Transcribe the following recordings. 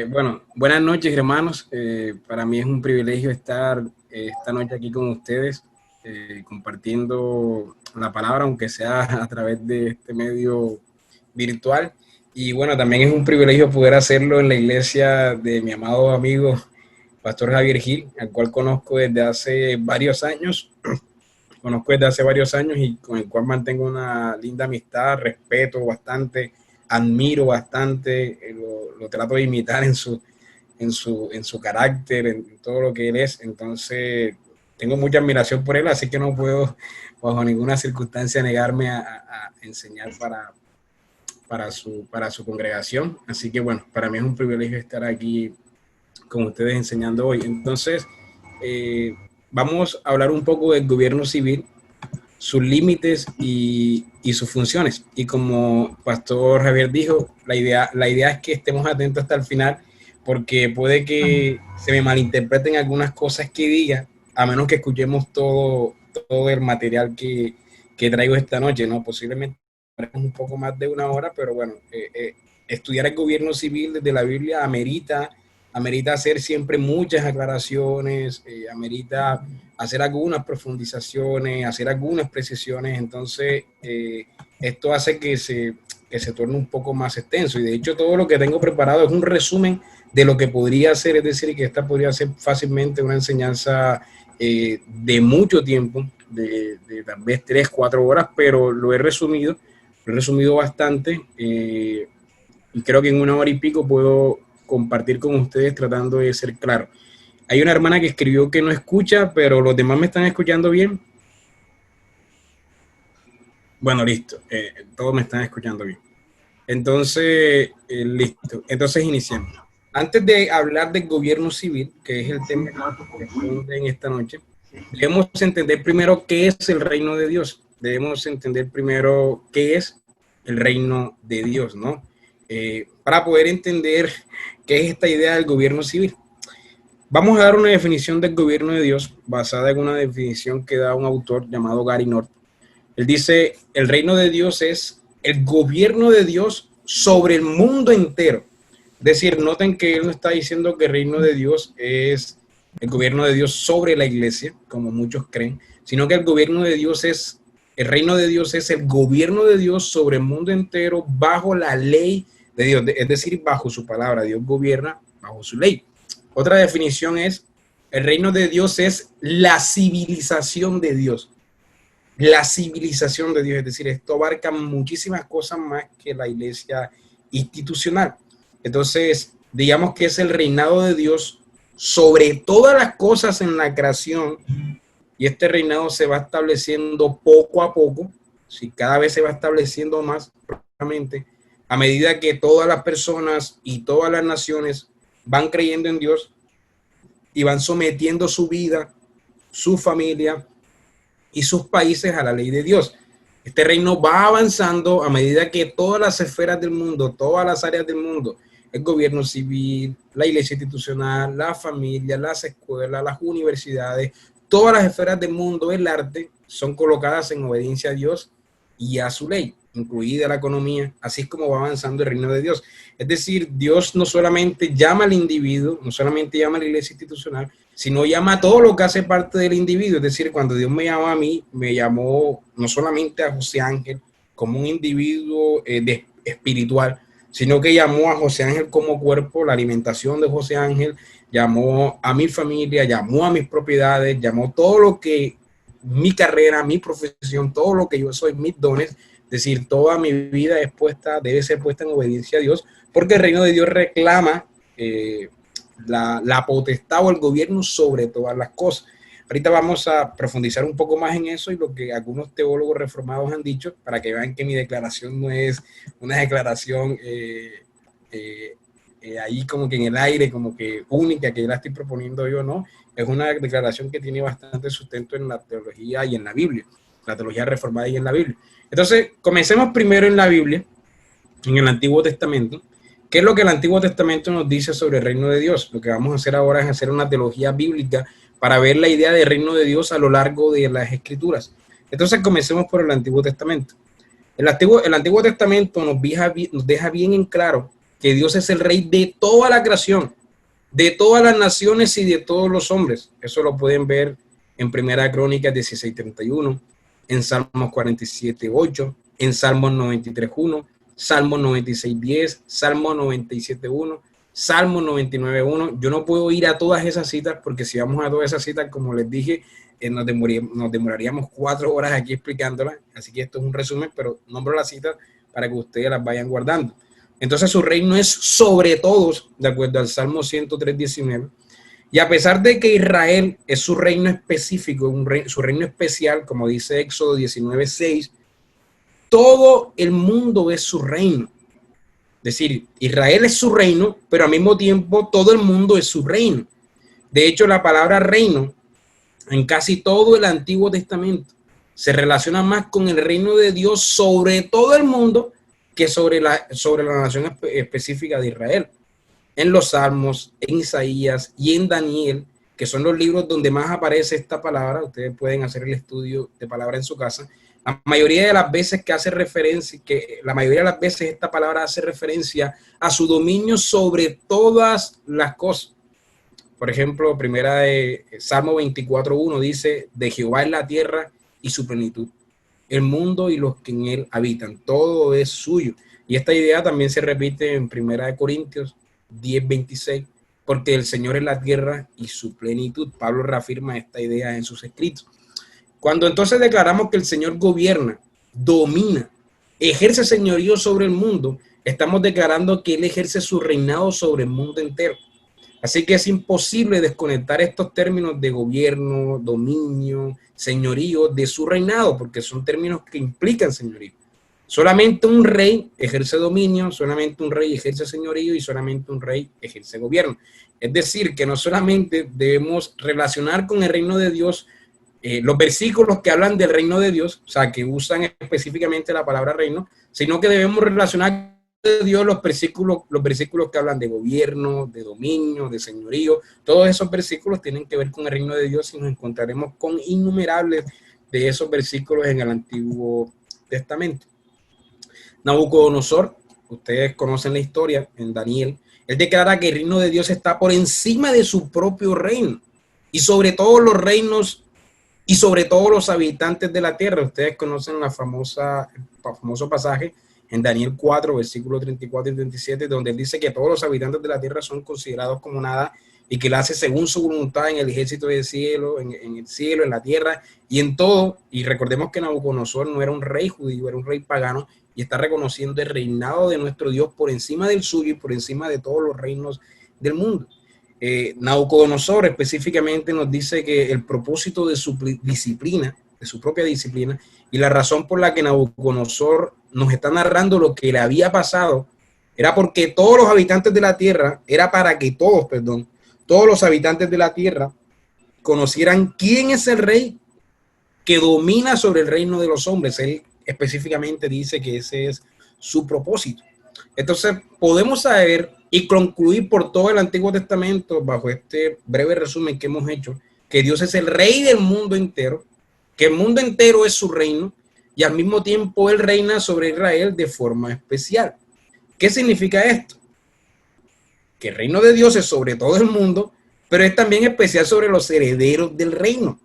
Bueno, buenas noches, hermanos. Para mí es un privilegio estar esta noche aquí con ustedes, compartiendo la palabra, aunque sea a través de este medio virtual. Y bueno, también es un privilegio poder hacerlo en la iglesia de mi amado amigo, Pastor Javier Gil, al cual conozco desde hace varios años y con el cual mantengo una linda amistad, respeto bastante, admiro bastante, lo trato de imitar en su carácter, en todo lo que él es. Entonces, tengo mucha admiración por él, así que no puedo bajo ninguna circunstancia negarme a enseñar para su congregación. Así que bueno, para mí es un privilegio estar aquí con ustedes enseñando hoy. Entonces, eh, vamos a hablar un poco del gobierno civil, sus límites y sus funciones. Y como Pastor Javier dijo, la idea es que estemos atentos hasta el final, porque puede que se me malinterpreten algunas cosas que diga, a menos que escuchemos todo el material que traigo esta noche, ¿no? Posiblemente un poco más de una hora, pero bueno, estudiar el gobierno civil desde la Biblia amerita hacer siempre muchas aclaraciones, amerita hacer algunas profundizaciones, hacer algunas precisiones. Entonces esto hace que se torne un poco más extenso, y de hecho todo lo que tengo preparado es un resumen de lo que podría ser, es decir, que esta podría ser fácilmente una enseñanza de mucho tiempo, de tal vez 3, 4 horas, pero lo he resumido bastante, y creo que en una hora y pico puedo compartir con ustedes tratando de ser claro. Hay una hermana que escribió que no escucha, pero los demás me están escuchando bien. Bueno, listo. Todos me están escuchando bien. Entonces, listo. Entonces iniciamos. Antes de hablar del gobierno civil, que es el tema que nos corresponde en esta noche, debemos entender primero qué es el reino de Dios. Debemos entender primero qué es el reino de Dios, ¿no? Para poder entender qué es esta idea del gobierno civil. Vamos a dar una definición del gobierno de Dios basada en una definición que da un autor llamado Gary North. Él dice, el reino de Dios es el gobierno de Dios sobre el mundo entero. Es decir, noten que él no está diciendo que el reino de Dios es el gobierno de Dios sobre la iglesia, como muchos creen, sino que el reino de Dios es el gobierno de Dios sobre el mundo entero bajo la ley de Dios, es decir, bajo su palabra. Dios gobierna bajo su ley. Otra definición es, el reino de Dios es la civilización de Dios. La civilización de Dios, es decir, esto abarca muchísimas cosas más que la iglesia institucional. Entonces, digamos que es el reinado de Dios sobre todas las cosas en la creación, y este reinado se va estableciendo poco a poco, si cada vez se va estableciendo más probablemente, a medida que todas las personas y todas las naciones van creyendo en Dios y van sometiendo su vida, su familia y sus países a la ley de Dios. Este reino va avanzando a medida que todas las esferas del mundo, todas las áreas del mundo, el gobierno civil, la iglesia institucional, la familia, las escuelas, las universidades, todas las esferas del mundo, el arte, son colocadas en obediencia a Dios y a su ley, incluida la economía. Así es como va avanzando el reino de Dios. Es decir, Dios no solamente llama al individuo, no solamente llama a la iglesia institucional, sino llama a todo lo que hace parte del individuo. Es decir, cuando Dios me llamó a mí, me llamó no solamente a José Ángel como un individuo espiritual, sino que llamó a José Ángel como cuerpo, la alimentación de José Ángel, llamó a mi familia, llamó a mis propiedades, llamó todo lo que, mi carrera, mi profesión, todo lo que yo soy, mis dones. Es decir, toda mi vida debe ser puesta en obediencia a Dios, porque el reino de Dios reclama la potestad o el gobierno sobre todas las cosas. Ahorita vamos a profundizar un poco más en eso y lo que algunos teólogos reformados han dicho, para que vean que mi declaración no es una declaración ahí como que en el aire, como que única, que yo la estoy proponiendo yo, no. Es una declaración que tiene bastante sustento en la teología y en la Biblia, la teología reformada y en la Biblia. Entonces, comencemos primero en la Biblia, en el Antiguo Testamento. ¿Qué es lo que el Antiguo Testamento nos dice sobre el reino de Dios? Lo que vamos a hacer ahora es hacer una teología bíblica para ver la idea del reino de Dios a lo largo de las Escrituras. Entonces, comencemos por el Antiguo Testamento. El Antiguo Testamento nos deja bien en claro que Dios es el rey de toda la creación, de todas las naciones y de todos los hombres. Eso lo pueden ver en Primera Crónicas 16:31, en Salmos 47:8, en Salmos 93:1, Salmos 96:10, Salmos 97:1, Salmos 99:1. Yo no puedo ir a todas esas citas porque si vamos a todas esas citas, como les dije, nos demoraríamos 4 horas aquí explicándolas. Así que esto es un resumen, pero nombro las citas para que ustedes las vayan guardando. Entonces su reino es sobre todos, de acuerdo al Salmo 103:19. Y a pesar de que Israel es su reino específico, su reino especial, como dice Éxodo 19:6, todo el mundo es su reino. Es decir, Israel es su reino, pero al mismo tiempo todo el mundo es su reino. De hecho, la palabra reino en casi todo el Antiguo Testamento se relaciona más con el reino de Dios sobre todo el mundo que sobre la nación específica de Israel. En los Salmos, en Isaías y en Daniel, que son los libros donde más aparece esta palabra, ustedes pueden hacer el estudio de palabra en su casa, la mayoría de las veces esta palabra hace referencia a su dominio sobre todas las cosas. Por ejemplo, primera de Salmo 24:1 dice, de Jehová es la tierra y su plenitud, el mundo y los que en él habitan, todo es suyo. Y esta idea también se repite en Primera de Corintios 10:26, porque el Señor es la tierra y su plenitud. Pablo reafirma esta idea en sus escritos. Cuando entonces declaramos que el Señor gobierna, domina, ejerce señorío sobre el mundo, estamos declarando que Él ejerce su reinado sobre el mundo entero. Así que es imposible desconectar estos términos de gobierno, dominio, señorío de su reinado, porque son términos que implican señorío. Solamente un rey ejerce dominio, solamente un rey ejerce señorío y solamente un rey ejerce gobierno. Es decir, que no solamente debemos relacionar con el reino de Dios los versículos que hablan del reino de Dios, o sea, que usan específicamente la palabra reino, sino que debemos relacionar de Dios los versículos que hablan de gobierno, de dominio, de señorío. Todos esos versículos tienen que ver con el reino de Dios y nos encontraremos con innumerables de esos versículos en el Antiguo Testamento. Nabucodonosor, ustedes conocen la historia en Daniel, él declara que el reino de Dios está por encima de su propio reino y sobre todos los reinos y sobre todos los habitantes de la tierra. Ustedes conocen el famoso pasaje en Daniel 4, versículos 34 y 37, donde él dice que todos los habitantes de la tierra son considerados como nada y que él hace según su voluntad en el ejército del cielo, en el cielo, en la tierra y en todo. Y recordemos que Nabucodonosor no era un rey judío, era un rey pagano y está reconociendo el reinado de nuestro Dios por encima del suyo y por encima de todos los reinos del mundo. Nabucodonosor específicamente nos dice que el propósito de su disciplina, de su propia disciplina, y la razón por la que Nabucodonosor nos está narrando lo que le había pasado, era porque todos los habitantes de la tierra, todos los habitantes de la tierra conocieran quién es el rey que domina sobre el reino de los hombres. Él específicamente dice que ese es su propósito. Entonces podemos saber y concluir por todo el Antiguo Testamento, bajo este breve resumen que hemos hecho, que Dios es el rey del mundo entero, que el mundo entero es su reino y al mismo tiempo Él reina sobre Israel de forma especial. ¿Qué significa esto? Que el reino de Dios es sobre todo el mundo, pero es también especial sobre los herederos del reino.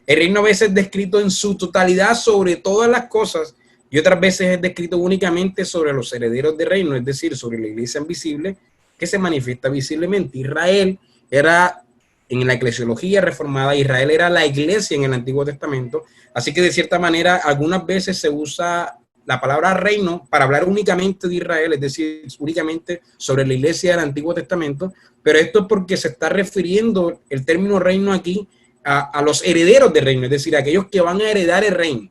El reino a veces es descrito en su totalidad sobre todas las cosas y otras veces es descrito únicamente sobre los herederos del reino, es decir, sobre la iglesia invisible que se manifiesta visiblemente. Israel era, en la eclesiología reformada, Israel era la iglesia en el Antiguo Testamento, así que de cierta manera algunas veces se usa la palabra reino para hablar únicamente de Israel, es decir, únicamente sobre la iglesia del Antiguo Testamento, pero esto es porque se está refiriendo el término reino aquí a los herederos del reino, es decir, aquellos que van a heredar el reino,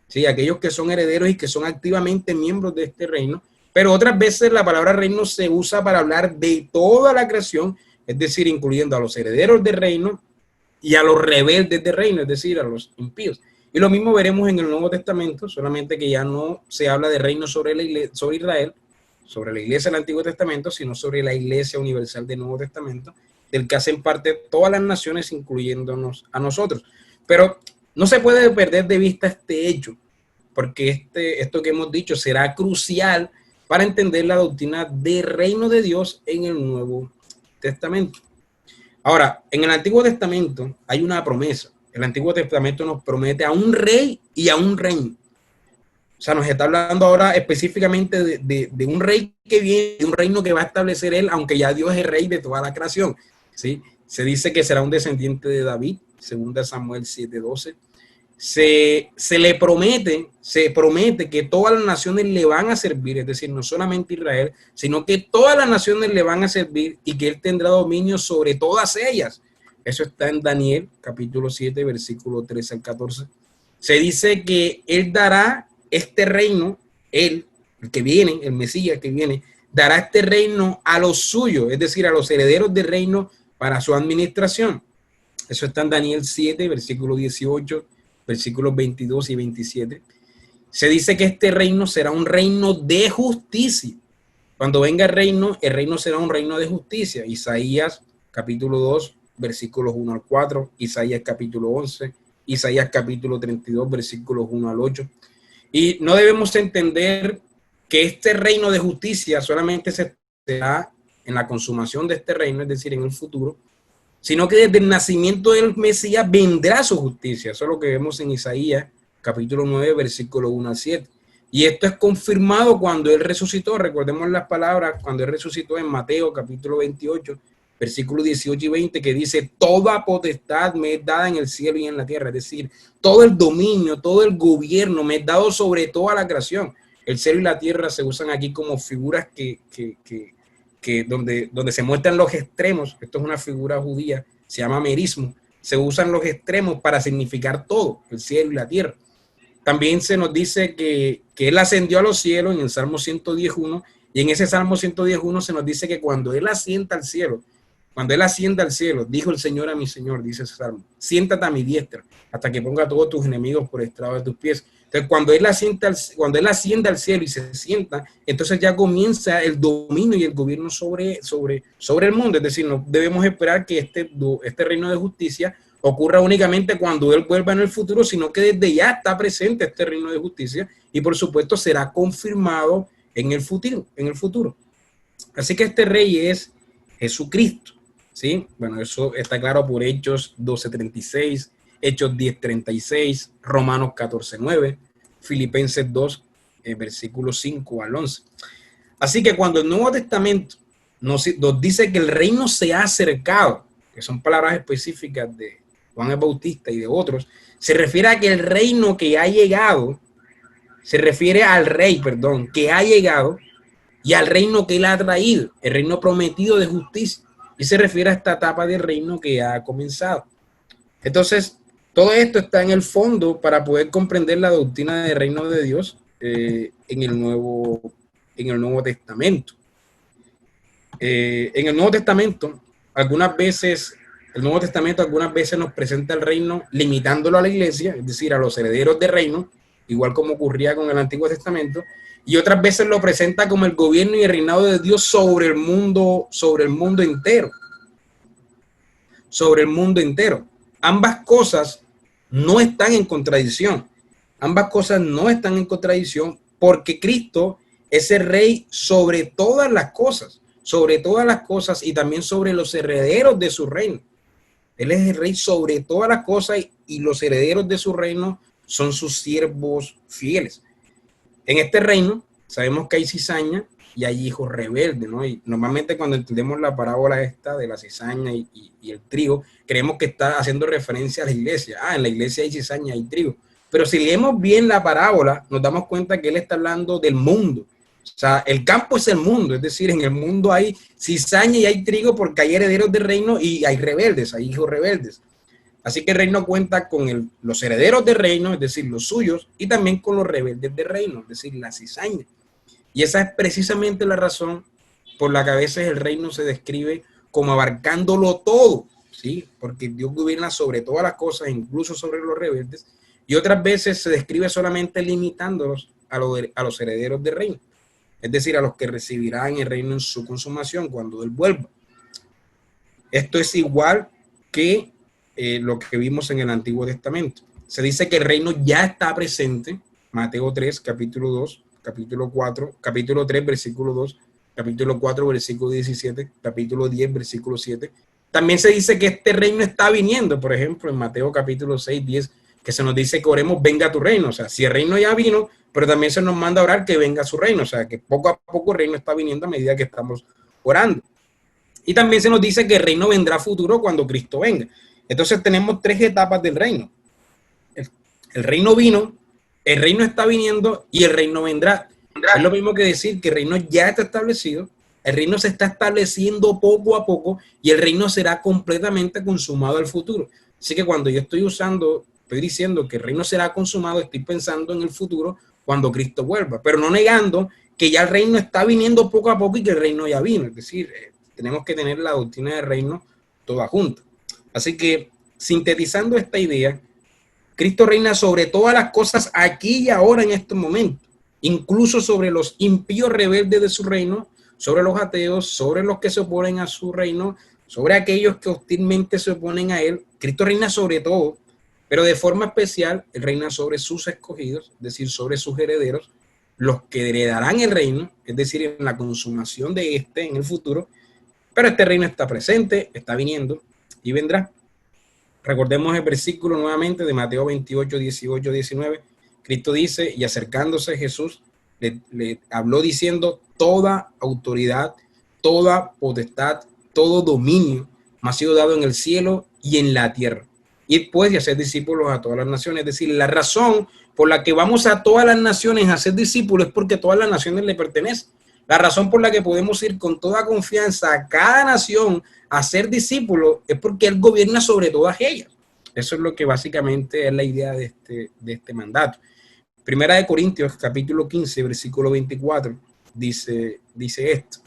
¿sí? Aquellos que son herederos y que son activamente miembros de este reino, pero otras veces la palabra reino se usa para hablar de toda la creación, es decir, incluyendo a los herederos del reino y a los rebeldes del reino, es decir, a los impíos. Y lo mismo veremos en el Nuevo Testamento, solamente que ya no se habla de reino sobre Israel, sobre la iglesia del Antiguo Testamento, sino sobre la iglesia universal del Nuevo Testamento, del que hacen parte todas las naciones, incluyéndonos a nosotros. Pero no se puede perder de vista este hecho, porque esto que hemos dicho será crucial para entender la doctrina del reino de Dios en el Nuevo Testamento. Ahora, en el Antiguo Testamento hay una promesa. El Antiguo Testamento nos promete a un rey y a un reino. O sea, nos está hablando ahora específicamente de un rey que viene, de un reino que va a establecer él, aunque ya Dios es el rey de toda la creación. ¿Sí? Se dice que será un descendiente de David, según Samuel 7:12. Se le promete, se promete que todas las naciones le van a servir, es decir, no solamente Israel, sino que todas las naciones le van a servir y que él tendrá dominio sobre todas ellas. Eso está en Daniel, capítulo 7, versículo 13 al 14. Se dice que él dará este reino, él, el que viene, el Mesías que viene, dará este reino a los suyos, es decir, a los herederos del reino para su administración. Eso está en Daniel 7, versículo 18, versículos 22 y 27. Se dice que este reino será un reino de justicia. Cuando venga el reino será un reino de justicia. Isaías capítulo 2, versículos 1 al 4, Isaías capítulo 11, Isaías capítulo 32, versículos 1 al 8. Y no debemos entender que este reino de justicia solamente se dará en la consumación de este reino, es decir, en el futuro, sino que desde el nacimiento del Mesías vendrá su justicia. Eso es lo que vemos en Isaías, capítulo 9, versículo 1 al 7. Y esto es confirmado cuando él resucitó. Recordemos las palabras cuando él resucitó en Mateo, capítulo 28, versículos 18 y 20, que dice: toda potestad me es dada en el cielo y en la tierra. Es decir, todo el dominio, todo el gobierno me es dado sobre toda la creación. El cielo y la tierra se usan aquí como figuras donde se muestran los extremos. Esto es una figura judía, se llama merismo. Se usan los extremos para significar todo, el cielo y la tierra. También se nos dice que él ascendió a los cielos en el Salmo 110:1, y en ese Salmo 110:1 se nos dice que cuando él ascienda al cielo, dijo el Señor a mi Señor, dice ese Salmo: siéntate a mi diestra hasta que ponga a todos tus enemigos por estrado de tus pies. Entonces, cuando él asciende al cielo y se sienta, entonces ya comienza el dominio y el gobierno sobre el mundo. Es decir, no debemos esperar que este reino de justicia ocurra únicamente cuando él vuelva en el futuro, sino que desde ya está presente este reino de justicia y por supuesto será confirmado en el futuro. Así que este rey es Jesucristo, ¿sí? Bueno, eso está claro por Hechos 12:36, Hechos 10:36, Romanos 14:9, Filipenses 2, versículos 5 al 11. Así que cuando el Nuevo Testamento nos dice que el reino se ha acercado, que son palabras específicas de Juan el Bautista y de otros, se refiere a que el reino que ha llegado, se refiere al rey, que ha llegado y al reino que él ha traído, el reino prometido de justicia, y se refiere a esta etapa del reino que ha comenzado. Entonces, todo esto está en el fondo para poder comprender la doctrina del reino de Dios en el Nuevo Testamento. En el Nuevo Testamento, el Nuevo Testamento algunas veces nos presenta el reino limitándolo a la iglesia, es decir, a los herederos del reino, igual como ocurría con el Antiguo Testamento, y otras veces lo presenta como el gobierno y el reinado de Dios sobre el mundo entero. Sobre el mundo entero. Ambas cosas no están en contradicción. Porque Cristo es el rey sobre todas las cosas y también sobre los herederos de su reino. Él es el rey sobre todas las cosas y los herederos de su reino son sus siervos fieles. En este reino sabemos que hay cizaña y hay hijos rebeldes, ¿no? Y normalmente cuando entendemos la parábola esta de la cizaña y el trigo, creemos que está haciendo referencia a la iglesia. En la iglesia hay cizaña y trigo. Pero si leemos bien la parábola, nos damos cuenta que él está hablando del mundo. O sea, el campo es el mundo, es decir, en el mundo hay cizaña y hay trigo porque hay herederos del reino y hay rebeldes, hay hijos rebeldes. Así que el reino cuenta con los herederos del reino, es decir, los suyos, y también con los rebeldes del reino, es decir, la cizaña. Y esa es precisamente la razón por la que a veces el reino se describe como abarcándolo todo, ¿sí? Porque Dios gobierna sobre todas las cosas, incluso sobre los rebeldes, y otras veces se describe solamente limitándolos a los herederos del reino, es decir, a los que recibirán el reino en su consumación cuando Él vuelva. Esto es igual que lo que vimos en el Antiguo Testamento. Se dice que el reino ya está presente, Mateo 3, capítulo 2, capítulo 4, capítulo 3, versículo 2, capítulo 4, versículo 17, capítulo 10, versículo 7. También se dice que este reino está viniendo, por ejemplo, en Mateo capítulo 6, 10, que se nos dice que oremos, venga tu reino. O sea, si el reino ya vino, pero también se nos manda a orar que venga su reino. O sea, que poco a poco el reino está viniendo a medida que estamos orando. Y también se nos dice que el reino vendrá a futuro cuando Cristo venga. Entonces tenemos tres etapas del reino. El reino vino, el reino está viniendo y el reino vendrá. Es lo mismo que decir que el reino ya está establecido, el reino se está estableciendo poco a poco y el reino será completamente consumado al futuro. Así que cuando yo estoy diciendo que el reino será consumado, estoy pensando en el futuro cuando Cristo vuelva, pero no negando que ya el reino está viniendo poco a poco y que el reino ya vino. Es decir, tenemos que tener la doctrina del reino toda junta. Así que, sintetizando esta idea, Cristo reina sobre todas las cosas aquí y ahora en estos momentos, incluso sobre los impíos rebeldes de su reino, sobre los ateos, sobre los que se oponen a su reino, sobre aquellos que hostilmente se oponen a él. Cristo reina sobre todo, pero de forma especial, él reina sobre sus escogidos, es decir, sobre sus herederos, los que heredarán el reino, es decir, en la consumación de en el futuro. Pero este reino está presente, está viniendo y vendrá. Recordemos el versículo nuevamente de Mateo 28, 18, 19. Cristo dice, y acercándose Jesús, le habló diciendo, toda autoridad, toda potestad, todo dominio me ha sido dado en el cielo y en la tierra. Y pues, y hacer discípulos a todas las naciones. Es decir, la razón por la que vamos a todas las naciones a ser discípulos es porque todas las naciones le pertenecen. La razón por la que podemos ir con toda confianza a cada nación a ser discípulos es porque Él gobierna sobre todas ellas. Eso es lo que básicamente es la idea de este mandato. Primera de Corintios, capítulo 15, versículo 24, dice esto.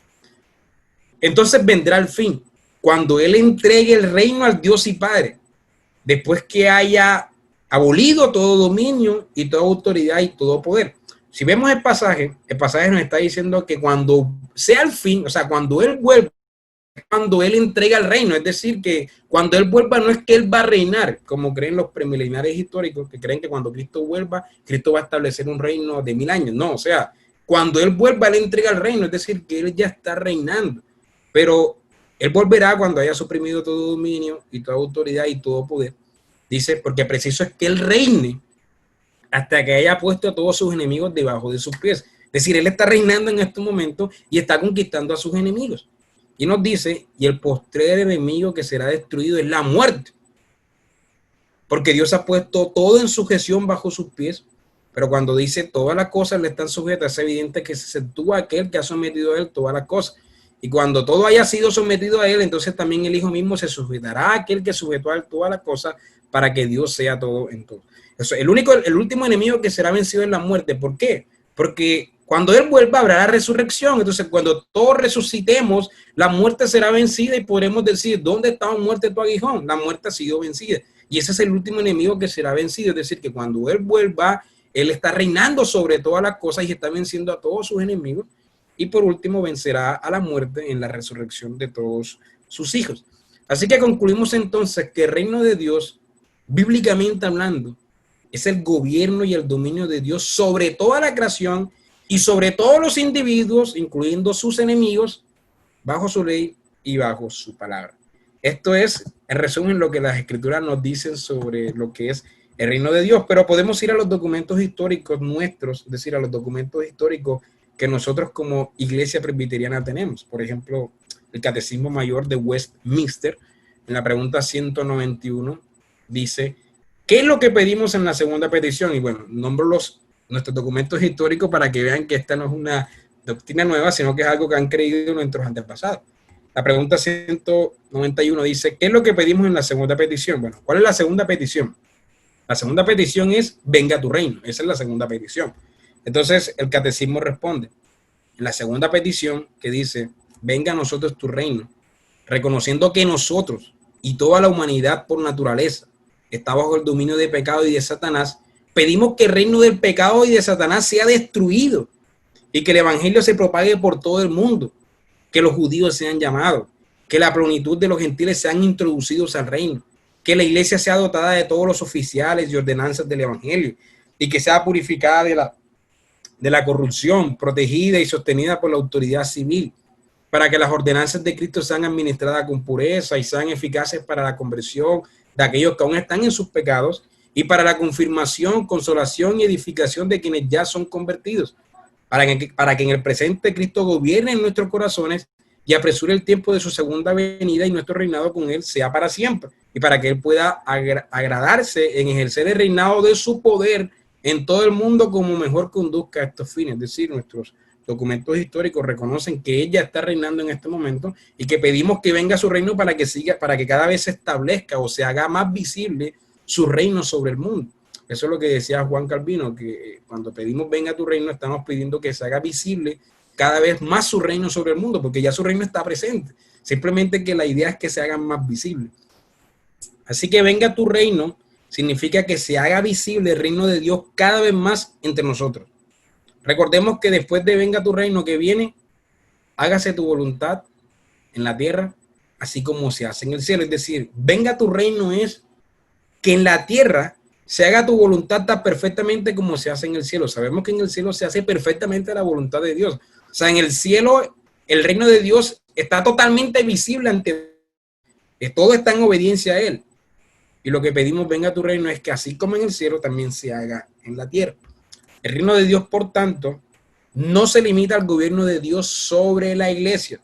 Entonces vendrá el fin, cuando Él entregue el reino al Dios y Padre, después que haya abolido todo dominio y toda autoridad y todo poder. Si vemos el pasaje nos está diciendo que cuando sea el fin, o sea, cuando Él vuelva, cuando Él entrega el reino, es decir, que cuando Él vuelva no es que Él va a reinar, como creen los premileniares históricos, que creen que cuando Cristo vuelva, Cristo va a establecer un reino de 1000 años. No, o sea, cuando Él vuelva, Él entrega el reino, es decir, que Él ya está reinando, pero Él volverá cuando haya suprimido todo dominio y toda autoridad y todo poder. Dice, porque preciso es que Él reine hasta que haya puesto a todos sus enemigos debajo de sus pies. Es decir, Él está reinando en este momento y está conquistando a sus enemigos. Y nos dice, y el postrer enemigo que será destruido es la muerte. Porque Dios ha puesto todo en sujeción bajo sus pies, pero cuando dice todas las cosas le están sujetas, es evidente que se sitúa aquel que ha sometido a Él todas las cosas. Y cuando todo haya sido sometido a Él, entonces también el Hijo mismo se sujetará a aquel que sujetó a Él todas las cosas para que Dios sea todo en todo. Eso, el último enemigo que será vencido es la muerte. ¿Por qué? Porque cuando Él vuelva habrá la resurrección. Entonces, cuando todos resucitemos, la muerte será vencida y podremos decir, ¿dónde estaba muerte tu aguijón? La muerte ha sido vencida. Y ese es el último enemigo que será vencido. Es decir, que cuando Él vuelva, Él está reinando sobre todas las cosas y está venciendo a todos sus enemigos. Y por último, vencerá a la muerte en la resurrección de todos sus hijos. Así que concluimos entonces que el reino de Dios, bíblicamente hablando, es el gobierno y el dominio de Dios sobre toda la creación y sobre todos los individuos, incluyendo sus enemigos, bajo su ley y bajo su palabra. Esto es, en resumen, lo que las escrituras nos dicen sobre lo que es el reino de Dios, pero podemos ir a los documentos históricos nuestros, es decir, a los documentos históricos que nosotros como iglesia presbiteriana tenemos. Por ejemplo, el Catecismo Mayor de Westminster, en la pregunta 191, dice, ¿qué es lo que pedimos en la segunda petición? Y bueno, nombro nuestros documentos históricos para que vean que esta no es una doctrina nueva, sino que es algo que han creído nuestros antepasados. La pregunta 191 dice, ¿qué es lo que pedimos en la segunda petición? Bueno, ¿cuál es la segunda petición? La segunda petición es, venga tu reino. Esa es la segunda petición. Entonces, el catecismo responde, en la segunda petición que dice, venga a nosotros tu reino, reconociendo que nosotros y toda la humanidad por naturaleza está bajo el dominio de pecado y de Satanás, pedimos que el reino del pecado y de Satanás sea destruido y que el evangelio se propague por todo el mundo, que los judíos sean llamados, que la plenitud de los gentiles sean introducidos al reino, que la iglesia sea dotada de todos los oficiales y ordenanzas del evangelio y que sea purificada de la corrupción, protegida y sostenida por la autoridad civil, para que las ordenanzas de Cristo sean administradas con pureza y sean eficaces para la conversión de aquellos que aún están en sus pecados y para la confirmación, consolación y edificación de quienes ya son convertidos, para que en el presente Cristo gobierne en nuestros corazones y apresure el tiempo de su segunda venida y nuestro reinado con Él sea para siempre, y para que Él pueda agradarse en ejercer el reinado de su poder en todo el mundo como mejor conduzca a estos fines. Es decir, nuestros documentos históricos reconocen que ella está reinando en este momento y que pedimos que venga su reino para que siga, para que cada vez se establezca o se haga más visible su reino sobre el mundo. Eso es lo que decía Juan Calvino, que cuando pedimos venga tu reino, estamos pidiendo que se haga visible cada vez más su reino sobre el mundo, porque ya su reino está presente. Simplemente que la idea es que se hagan más visibles. Así que venga tu reino significa que se haga visible el reino de Dios cada vez más entre nosotros. Recordemos que después de venga tu reino que viene, hágase tu voluntad en la tierra, así como se hace en el cielo. Es decir, venga tu reino es que en la tierra se haga tu voluntad tan perfectamente como se hace en el cielo. Sabemos que en el cielo se hace perfectamente la voluntad de Dios. O sea, en el cielo el reino de Dios está totalmente visible ante todo, está en obediencia a Él. Y lo que pedimos, venga tu reino, es que así como en el cielo también se haga en la tierra. El reino de Dios, por tanto, no se limita al gobierno de Dios sobre la iglesia.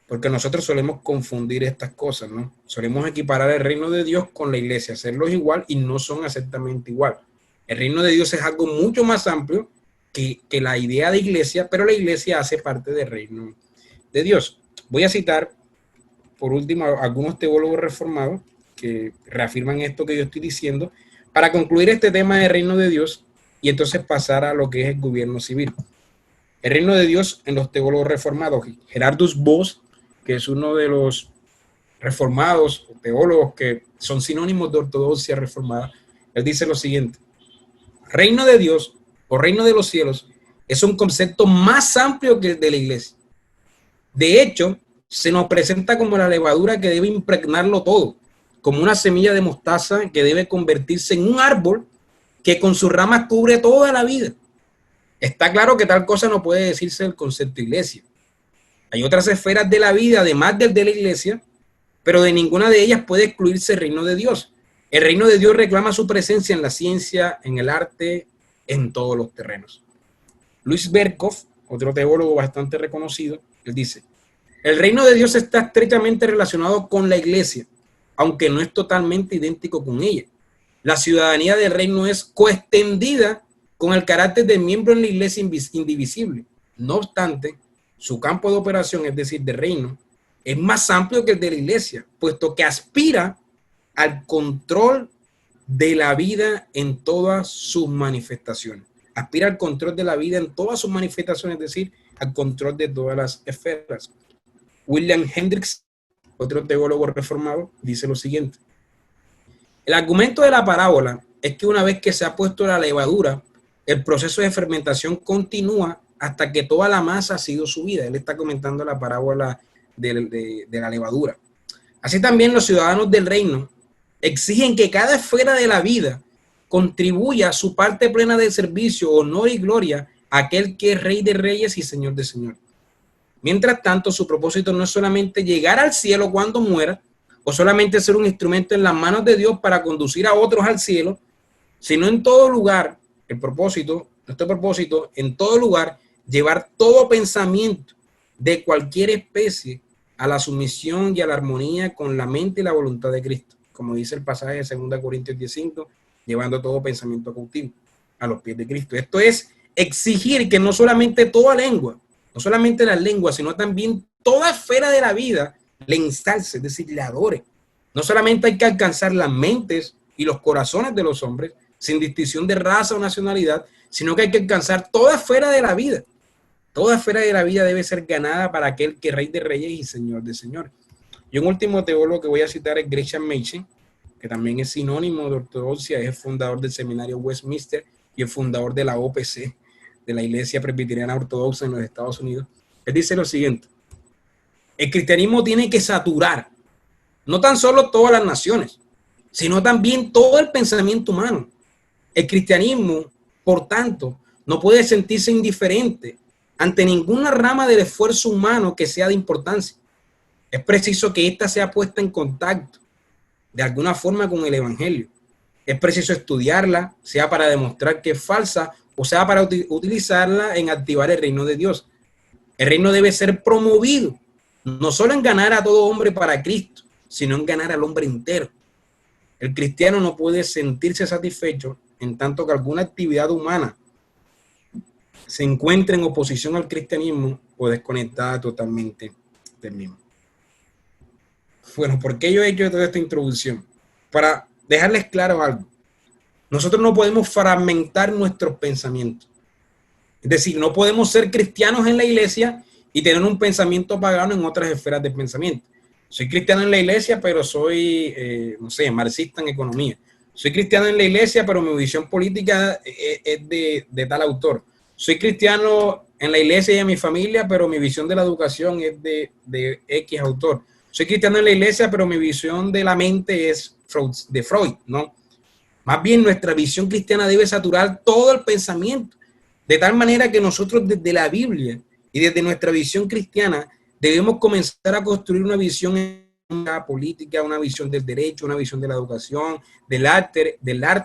Porque nosotros solemos confundir estas cosas, ¿no? Solemos equiparar el reino de Dios con la iglesia, hacerlos igual y no son exactamente igual. El reino de Dios es algo mucho más amplio que la idea de iglesia, pero la iglesia hace parte del reino de Dios. Voy a citar, por último, algunos teólogos reformados que reafirman esto que yo estoy diciendo, para concluir este tema del reino de Dios y entonces pasar a lo que es el gobierno civil. El reino de Dios en los teólogos reformados, Gerardus Voss, que es uno de los reformados, teólogos que son sinónimos de ortodoxia reformada, él dice lo siguiente: reino de Dios o reino de los cielos es un concepto más amplio que el de la iglesia. De hecho, se nos presenta como la levadura que debe impregnarlo todo, como una semilla de mostaza que debe convertirse en un árbol que con sus ramas cubre toda la vida. Está claro que tal cosa no puede decirse del concepto iglesia. Hay otras esferas de la vida, además del de la iglesia, pero de ninguna de ellas puede excluirse el reino de Dios. El reino de Dios reclama su presencia en la ciencia, en el arte, en todos los terrenos. Luis Berkhoff, otro teólogo bastante reconocido, él dice: el reino de Dios está estrechamente relacionado con la iglesia, aunque no es totalmente idéntico con ella. La ciudadanía del reino es coextendida con el carácter de miembro en la iglesia indivisible. No obstante, su campo de operación, es decir, de reino, es más amplio que el de la iglesia, puesto que aspira al control de la vida en todas sus manifestaciones. Aspira al control de la vida en todas sus manifestaciones, es decir, al control de todas las esferas. William Hendricks, otro teólogo reformado, dice lo siguiente: el argumento de la parábola es que una vez que se ha puesto la levadura, el proceso de fermentación continúa hasta que toda la masa ha sido subida. Él está comentando la parábola de la levadura. Así también los ciudadanos del reino exigen que cada esfera de la vida contribuya a su parte plena de servicio, honor y gloria a aquel que es Rey de Reyes y Señor de Señores. Mientras tanto, su propósito no es solamente llegar al cielo cuando muera, o solamente ser un instrumento en las manos de Dios para conducir a otros al cielo, sino en todo lugar, nuestro propósito, en todo lugar, llevar todo pensamiento de cualquier especie a la sumisión y a la armonía con la mente y la voluntad de Cristo, como dice el pasaje de 2 Corintios 10:5, llevando todo pensamiento cautivo a los pies de Cristo. Esto es exigir que no solamente toda lengua, no solamente las lenguas, sino también toda esfera de la vida le ensalce, es decir, le adore. No solamente hay que alcanzar las mentes y los corazones de los hombres, sin distinción de raza o nacionalidad, sino que hay que alcanzar toda esfera de la vida. Toda esfera de la vida debe ser ganada para aquel que es Rey de Reyes y Señor de Señores. Y un último teólogo que voy a citar es Gresham Machen, que también es sinónimo de ortodoxia, es el fundador del seminario Westminster y el fundador de la OPC, de la Iglesia Presbiteriana Ortodoxa en los Estados Unidos. Él dice lo siguiente: el cristianismo tiene que saturar no tan solo todas las naciones, sino también todo el pensamiento humano. El cristianismo por tanto, no puede sentirse indiferente ante ninguna rama del esfuerzo humano que sea de importancia. Es preciso que ésta sea puesta en contacto de alguna forma con el Evangelio. Es preciso estudiarla, sea para demostrar que es falsa o sea para utilizarla en activar el reino de Dios. El reino debe ser promovido, no solo en ganar a todo hombre para Cristo, sino en ganar al hombre entero. El cristiano no puede sentirse satisfecho en tanto que alguna actividad humana se encuentre en oposición al cristianismo o desconectada totalmente del mismo. Bueno, ¿por qué yo he hecho toda esta introducción? Para dejarles claro algo. Nosotros no podemos fragmentar nuestros pensamientos. Es decir, no podemos ser cristianos en la iglesia y tener un pensamiento pagano en otras esferas de pensamiento. Soy cristiano en la iglesia, pero soy, no sé, marxista en economía. Soy cristiano en la iglesia, pero mi visión política es de tal autor. Soy cristiano en la iglesia y en mi familia, pero mi visión de la educación es de X autor. Soy cristiano en la iglesia, pero mi visión de la mente es de Freud, ¿no? Más bien nuestra visión cristiana debe saturar todo el pensamiento, de tal manera que nosotros desde la Biblia y desde nuestra visión cristiana debemos comenzar a construir una visión política, una visión del derecho, una visión de la educación, del arte,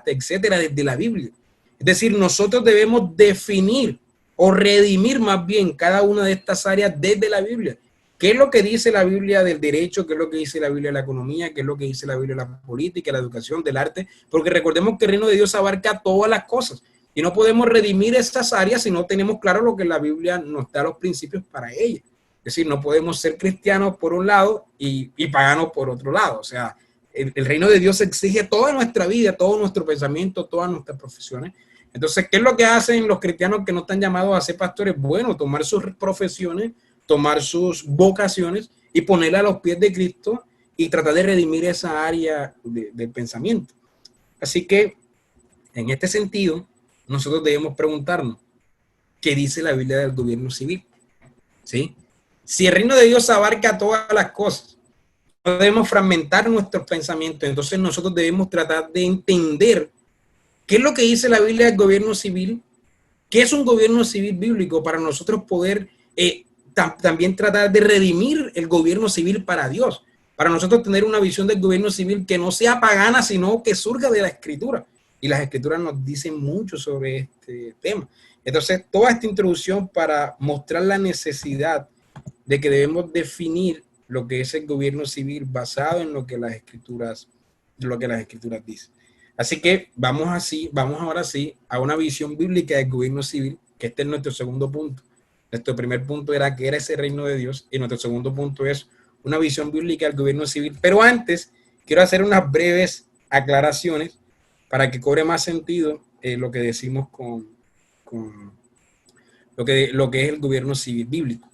etcétera, desde la Biblia. Es decir, nosotros debemos definir o redimir más bien cada una de estas áreas desde la Biblia. ¿Qué es lo que dice la Biblia del derecho? ¿Qué es lo que dice la Biblia de la economía? ¿Qué es lo que dice la Biblia de la política, la educación, del arte? Porque recordemos que el reino de Dios abarca todas las cosas y no podemos redimir estas áreas si no tenemos claro lo que la Biblia nos da los principios para ellas. Es decir, no podemos ser cristianos por un lado y paganos por otro lado. O sea, el reino de Dios exige toda nuestra vida, todo nuestro pensamiento, todas nuestras profesiones. Entonces, ¿qué es lo que hacen los cristianos que no están llamados a ser pastores? Bueno, tomar sus profesiones, tomar sus vocaciones y ponerla a los pies de Cristo y tratar de redimir esa área del pensamiento. Así que, en este sentido, nosotros debemos preguntarnos, ¿qué dice la Biblia del gobierno civil? ¿Sí? Si el reino de Dios abarca todas las cosas, no debemos fragmentar nuestros pensamientos, entonces nosotros debemos tratar de entender qué es lo que dice la Biblia del gobierno civil, qué es un gobierno civil bíblico para nosotros poder también tratar de redimir el gobierno civil para Dios, para nosotros tener una visión del gobierno civil que no sea pagana, sino que surja de la Escritura. Y las Escrituras nos dicen mucho sobre este tema. Entonces, toda esta introducción para mostrar la necesidad de que debemos definir lo que es el gobierno civil basado en lo que las Escrituras dicen. Así que vamos ahora sí a una visión bíblica del gobierno civil, que este es nuestro segundo punto. Nuestro primer punto era que era ese reino de Dios y nuestro segundo punto es una visión bíblica del gobierno civil. Pero antes quiero hacer unas breves aclaraciones para que cobre más sentido lo que decimos con lo que es el gobierno civil bíblico.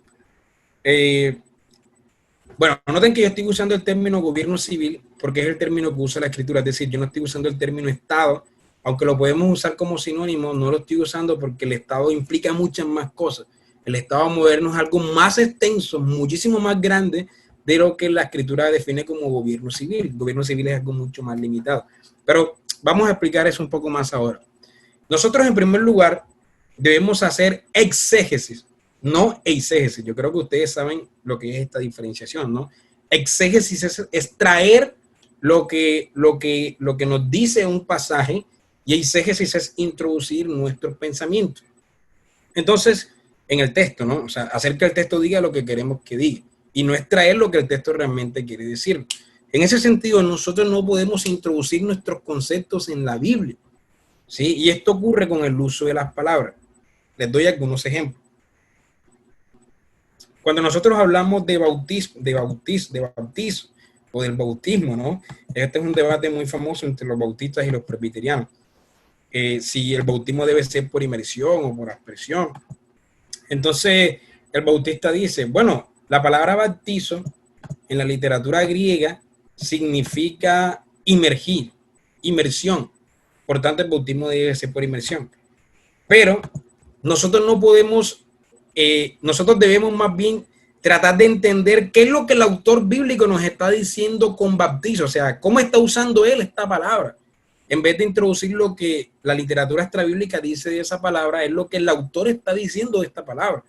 Bueno, noten que yo estoy usando el término gobierno civil porque es el término que usa la Escritura, es decir, yo no estoy usando el término Estado, aunque lo podemos usar como sinónimo, no lo estoy usando porque el Estado implica muchas más cosas. El Estado moderno es algo más extenso, muchísimo más grande de lo que la Escritura define como gobierno civil. El gobierno civil es algo mucho más limitado. Pero vamos a explicar eso un poco más ahora. Nosotros, en primer lugar, debemos hacer exégesis, no eisegesis. Yo creo que ustedes saben lo que es esta diferenciación, ¿no? Exégesis es extraer lo que nos dice un pasaje y eisegesis es introducir nuestros pensamientos. Entonces, en el texto, ¿no? O sea, hacer que el texto diga lo que queremos que diga y no extraer lo que el texto realmente quiere decir. En ese sentido, nosotros no podemos introducir nuestros conceptos en la Biblia, ¿sí? Y esto ocurre con el uso de las palabras. Les doy algunos ejemplos. Cuando nosotros hablamos de bautismo o del bautismo, ¿no? Este es un debate muy famoso entre los bautistas y los presbiterianos. Si el bautismo debe ser por inmersión o por aspersión. Entonces, el bautista dice, bueno, la palabra bautizo en la literatura griega significa inmersión. Por tanto, el bautismo debe ser por inmersión. Pero nosotros no podemos, nosotros debemos más bien tratar de entender qué es lo que el autor bíblico nos está diciendo con bautizo, o sea, cómo está usando él esta palabra. en vez de introducir lo que la literatura extrabíblica dice de esa palabra, es lo que el autor está diciendo de esta palabra.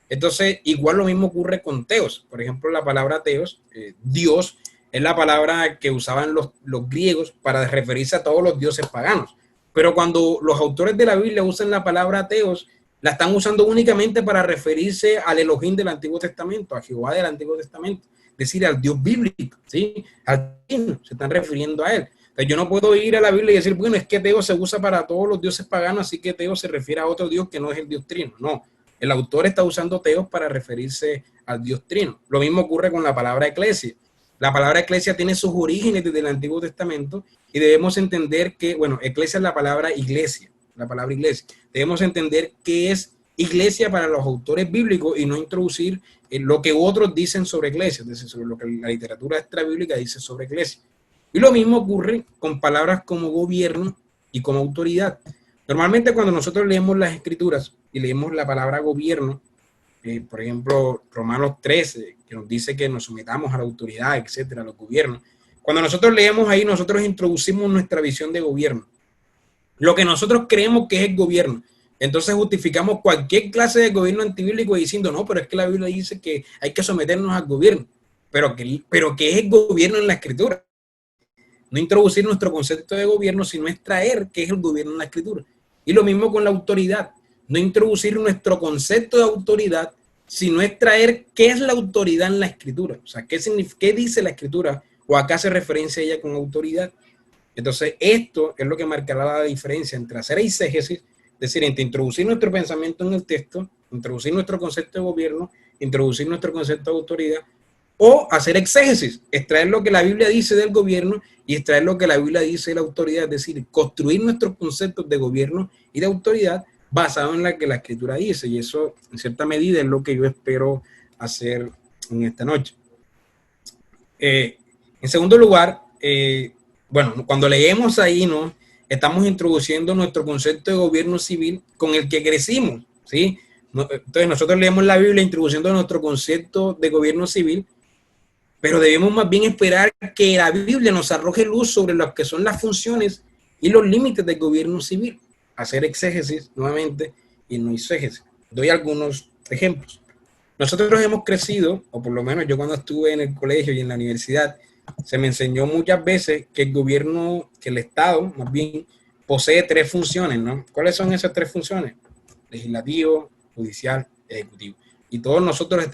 Entonces, igual lo mismo ocurre con teos. Por ejemplo, la palabra teos, Dios, es la palabra que usaban los griegos para referirse a todos los dioses paganos. Pero cuando los autores de la Biblia usan la palabra teos, la están usando únicamente para referirse al Elohim del Antiguo Testamento, a Jehová del Antiguo Testamento, es decir, al Dios bíblico, ¿sí? Al Trino, se están refiriendo a él. Entonces, yo no puedo ir a la Biblia y decir, bueno, es que Teo se usa para todos los dioses paganos, así que Teo se refiere a otro Dios que no es el Dios Trino. No, el autor está usando Teos para referirse al Dios Trino. Lo mismo ocurre con la palabra eclesia. La palabra eclesia tiene sus orígenes desde el Antiguo Testamento y debemos entender que, bueno, eclesia es la palabra iglesia, la palabra iglesia. Debemos entender qué es iglesia para los autores bíblicos y no introducir lo que otros dicen sobre iglesia, es decir, sobre lo que la literatura extrabíblica dice sobre iglesia. Y lo mismo ocurre con palabras como gobierno y como autoridad. Normalmente cuando nosotros leemos las escrituras y leemos la palabra gobierno, por ejemplo, Romanos 13, que nos dice que nos sometamos a la autoridad, etcétera, a los gobiernos. Cuando nosotros leemos ahí, nosotros introducimos nuestra visión de gobierno. Lo que nosotros creemos que es el gobierno. Entonces justificamos cualquier clase de gobierno antibíblico diciendo, no, pero es que la Biblia dice que hay que someternos al gobierno. Pero ¿qué es el gobierno en la escritura? No introducir nuestro concepto de gobierno, sino extraer qué es el gobierno en la escritura. Y lo mismo con la autoridad. No introducir nuestro concepto de autoridad, sino extraer qué es la autoridad en la escritura. O sea, qué dice la escritura o a qué hace referencia ella con autoridad. Entonces, esto es lo que marcará la diferencia entre hacer exégesis, es decir, entre introducir nuestro pensamiento en el texto, introducir nuestro concepto de gobierno, introducir nuestro concepto de autoridad, o hacer exégesis, extraer lo que la Biblia dice del gobierno y extraer lo que la Biblia dice de la autoridad, es decir, construir nuestros conceptos de gobierno y de autoridad basado en la que la escritura dice, y eso en cierta medida es lo que yo espero hacer en esta noche. En segundo lugar, bueno, cuando leemos ahí, ¿no? Estamos introduciendo nuestro concepto de gobierno civil con el que crecimos, ¿sí? Entonces nosotros leemos la Biblia introduciendo nuestro concepto de gobierno civil, pero debemos más bien esperar que la Biblia nos arroje luz sobre lo que son las funciones y los límites del gobierno civil. Hacer exégesis nuevamente y no exégesis. Doy algunos ejemplos. Nosotros hemos crecido, o por lo menos yo cuando estuve en el colegio y en la universidad, se me enseñó muchas veces que el gobierno, que el Estado, más bien, posee tres funciones, ¿no? ¿Cuáles son esas tres funciones? Legislativo, judicial, ejecutivo. Y todos nosotros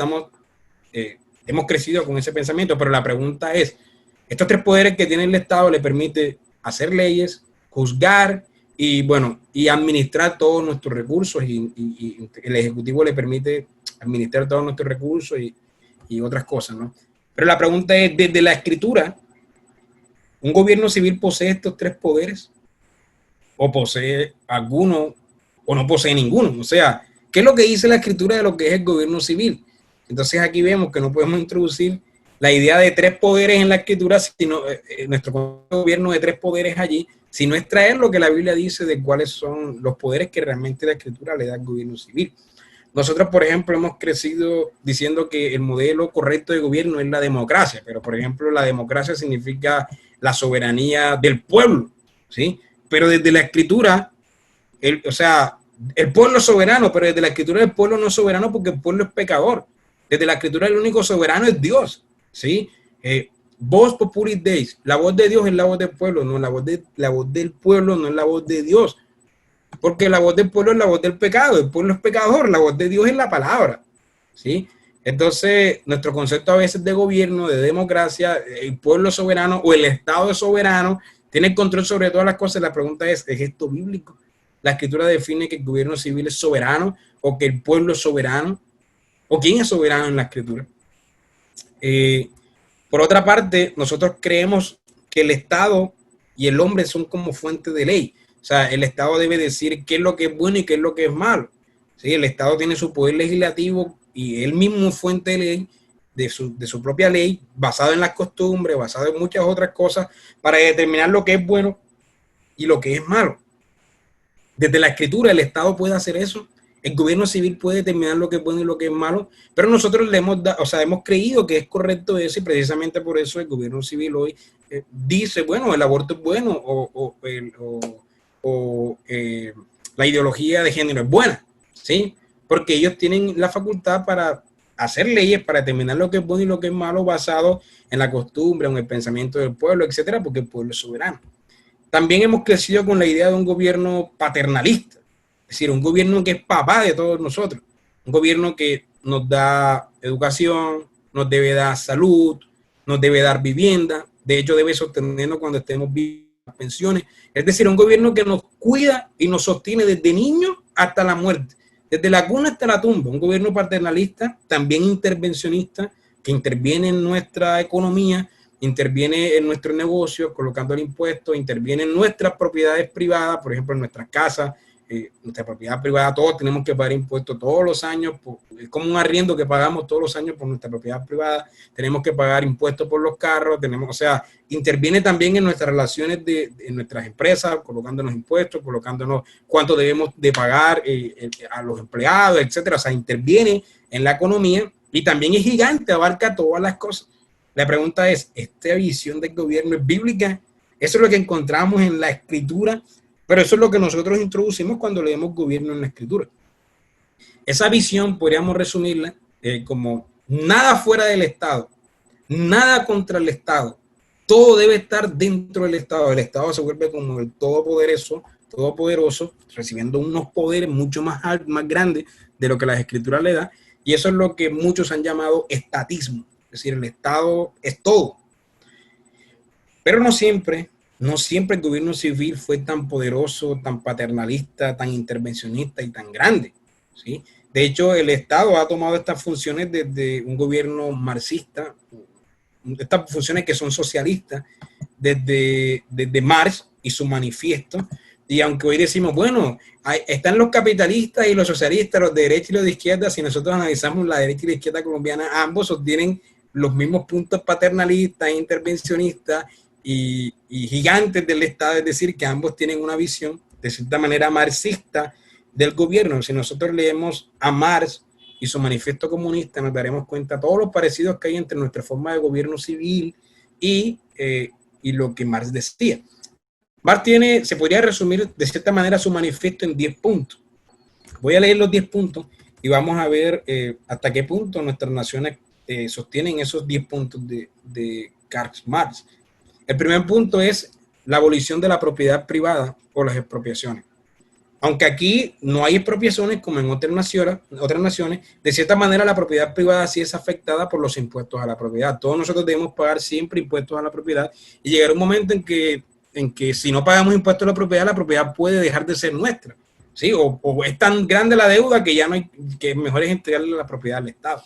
hemos crecido con ese pensamiento, pero la pregunta es, estos tres poderes que tiene el Estado le permite hacer leyes, juzgar y, bueno, y administrar todos nuestros recursos y el Ejecutivo le permite administrar todos nuestros recursos y otras cosas, ¿no? Pero la pregunta es, desde la Escritura, ¿un gobierno civil posee estos tres poderes? ¿O posee alguno o no posee ninguno? O sea, ¿qué es lo que dice la Escritura de lo que es el gobierno civil? Entonces aquí vemos que no podemos introducir la idea de tres poderes en la Escritura, sino nuestro gobierno de tres poderes allí, sino extraer lo que la Biblia dice de cuáles son los poderes que realmente la Escritura le da al gobierno civil. Nosotros, por ejemplo, hemos crecido diciendo que el modelo correcto de gobierno es la democracia, pero, por ejemplo, la democracia significa la soberanía del pueblo, ¿sí? Pero desde la Escritura, el pueblo es soberano, pero desde la Escritura el pueblo no es soberano porque el pueblo es pecador. Desde la Escritura el único soberano es Dios, ¿sí? Voz populis Deis, la voz de Dios es la voz del pueblo, no la voz del pueblo no es la voz de Dios. Porque la voz del pueblo es la voz del pecado, el pueblo es pecador, la voz de Dios es la palabra, ¿sí? Entonces, nuestro concepto a veces de gobierno, de democracia, el pueblo soberano o el Estado es soberano, tiene el control sobre todas las cosas. La pregunta ¿es esto bíblico? La Escritura define que el gobierno civil es soberano o que el pueblo es soberano, o quién es soberano en la Escritura. Por otra parte, nosotros creemos que el Estado y el hombre son como fuente de ley. O sea, el Estado debe decir qué es lo que es bueno y qué es lo que es malo. ¿Sí? El Estado tiene su poder legislativo y él mismo es fuente de ley, de su propia ley, basado en las costumbres, basado en muchas otras cosas, para determinar lo que es bueno y lo que es malo. Desde la Escritura el Estado puede hacer eso. El gobierno civil puede determinar lo que es bueno y lo que es malo, pero nosotros le hemos dado, o sea, hemos creído que es correcto eso y precisamente por eso el gobierno civil hoy dice, bueno, el aborto es bueno o la ideología de género es buena, ¿sí? Porque ellos tienen la facultad para hacer leyes, para determinar lo que es bueno y lo que es malo basado en la costumbre, en el pensamiento del pueblo, etcétera, porque el pueblo es soberano. También hemos crecido con la idea de un gobierno paternalista, es decir, un gobierno que es papá de todos nosotros, un gobierno que nos da educación, nos debe dar salud, nos debe dar vivienda, de hecho debe sostenernos cuando estemos vivos, pensiones, es decir, un gobierno que nos cuida y nos sostiene desde niños hasta la muerte, desde la cuna hasta la tumba, un gobierno paternalista, también intervencionista, que interviene en nuestra economía, interviene en nuestros negocios colocando el impuesto, interviene en nuestras propiedades privadas, por ejemplo, en nuestras casas, nuestra propiedad privada, todos tenemos que pagar impuestos todos los años, es como un arriendo que pagamos todos los años por nuestra propiedad privada, tenemos que pagar impuestos por los carros, o sea, interviene también en nuestras relaciones en nuestras empresas, colocándonos impuestos, colocándonos cuánto debemos de pagar a los empleados, etcétera, o sea, interviene en la economía y también es gigante, abarca todas las cosas. La pregunta es, ¿esta visión del gobierno es bíblica? Eso es lo que encontramos en la escritura, pero eso es lo que nosotros introducimos cuando leemos gobierno en la escritura. Esa visión podríamos resumirla como nada fuera del Estado, nada contra el Estado, todo debe estar dentro del Estado. El Estado se vuelve como el todopoderoso, recibiendo unos poderes mucho más grandes de lo que las escrituras le dan, y eso es lo que muchos han llamado estatismo. Es decir, el Estado es todo. Pero no siempre el gobierno civil fue tan poderoso, tan paternalista, tan intervencionista y tan grande, ¿sí? De hecho, el Estado ha tomado estas funciones desde un gobierno marxista, estas funciones que son socialistas, desde Marx y su manifiesto. Y aunque hoy decimos, bueno, están los capitalistas y los socialistas, los de derecha y los de izquierda, si nosotros analizamos la derecha y la izquierda colombiana, ambos sostienen los mismos puntos paternalistas, intervencionistas y gigantes del Estado, es decir, que ambos tienen una visión de cierta manera marxista del gobierno. Si nosotros leemos a Marx y su manifiesto comunista, nos daremos cuenta de todos los parecidos que hay entre nuestra forma de gobierno civil y lo que Marx decía. Marx se podría resumir de cierta manera su manifiesto en 10 puntos. Voy a leer los 10 puntos y vamos a ver hasta qué punto nuestras naciones sostienen esos 10 puntos de Karl Marx. El primer punto es la abolición de la propiedad privada o las expropiaciones. Aunque aquí no hay expropiaciones como en otras naciones, de cierta manera la propiedad privada sí es afectada por los impuestos a la propiedad. Todos nosotros debemos pagar siempre impuestos a la propiedad y llegará un momento en que si no pagamos impuestos a la propiedad puede dejar de ser nuestra, ¿sí? O es tan grande la deuda que ya no hay, que mejor es entregarle la propiedad al Estado.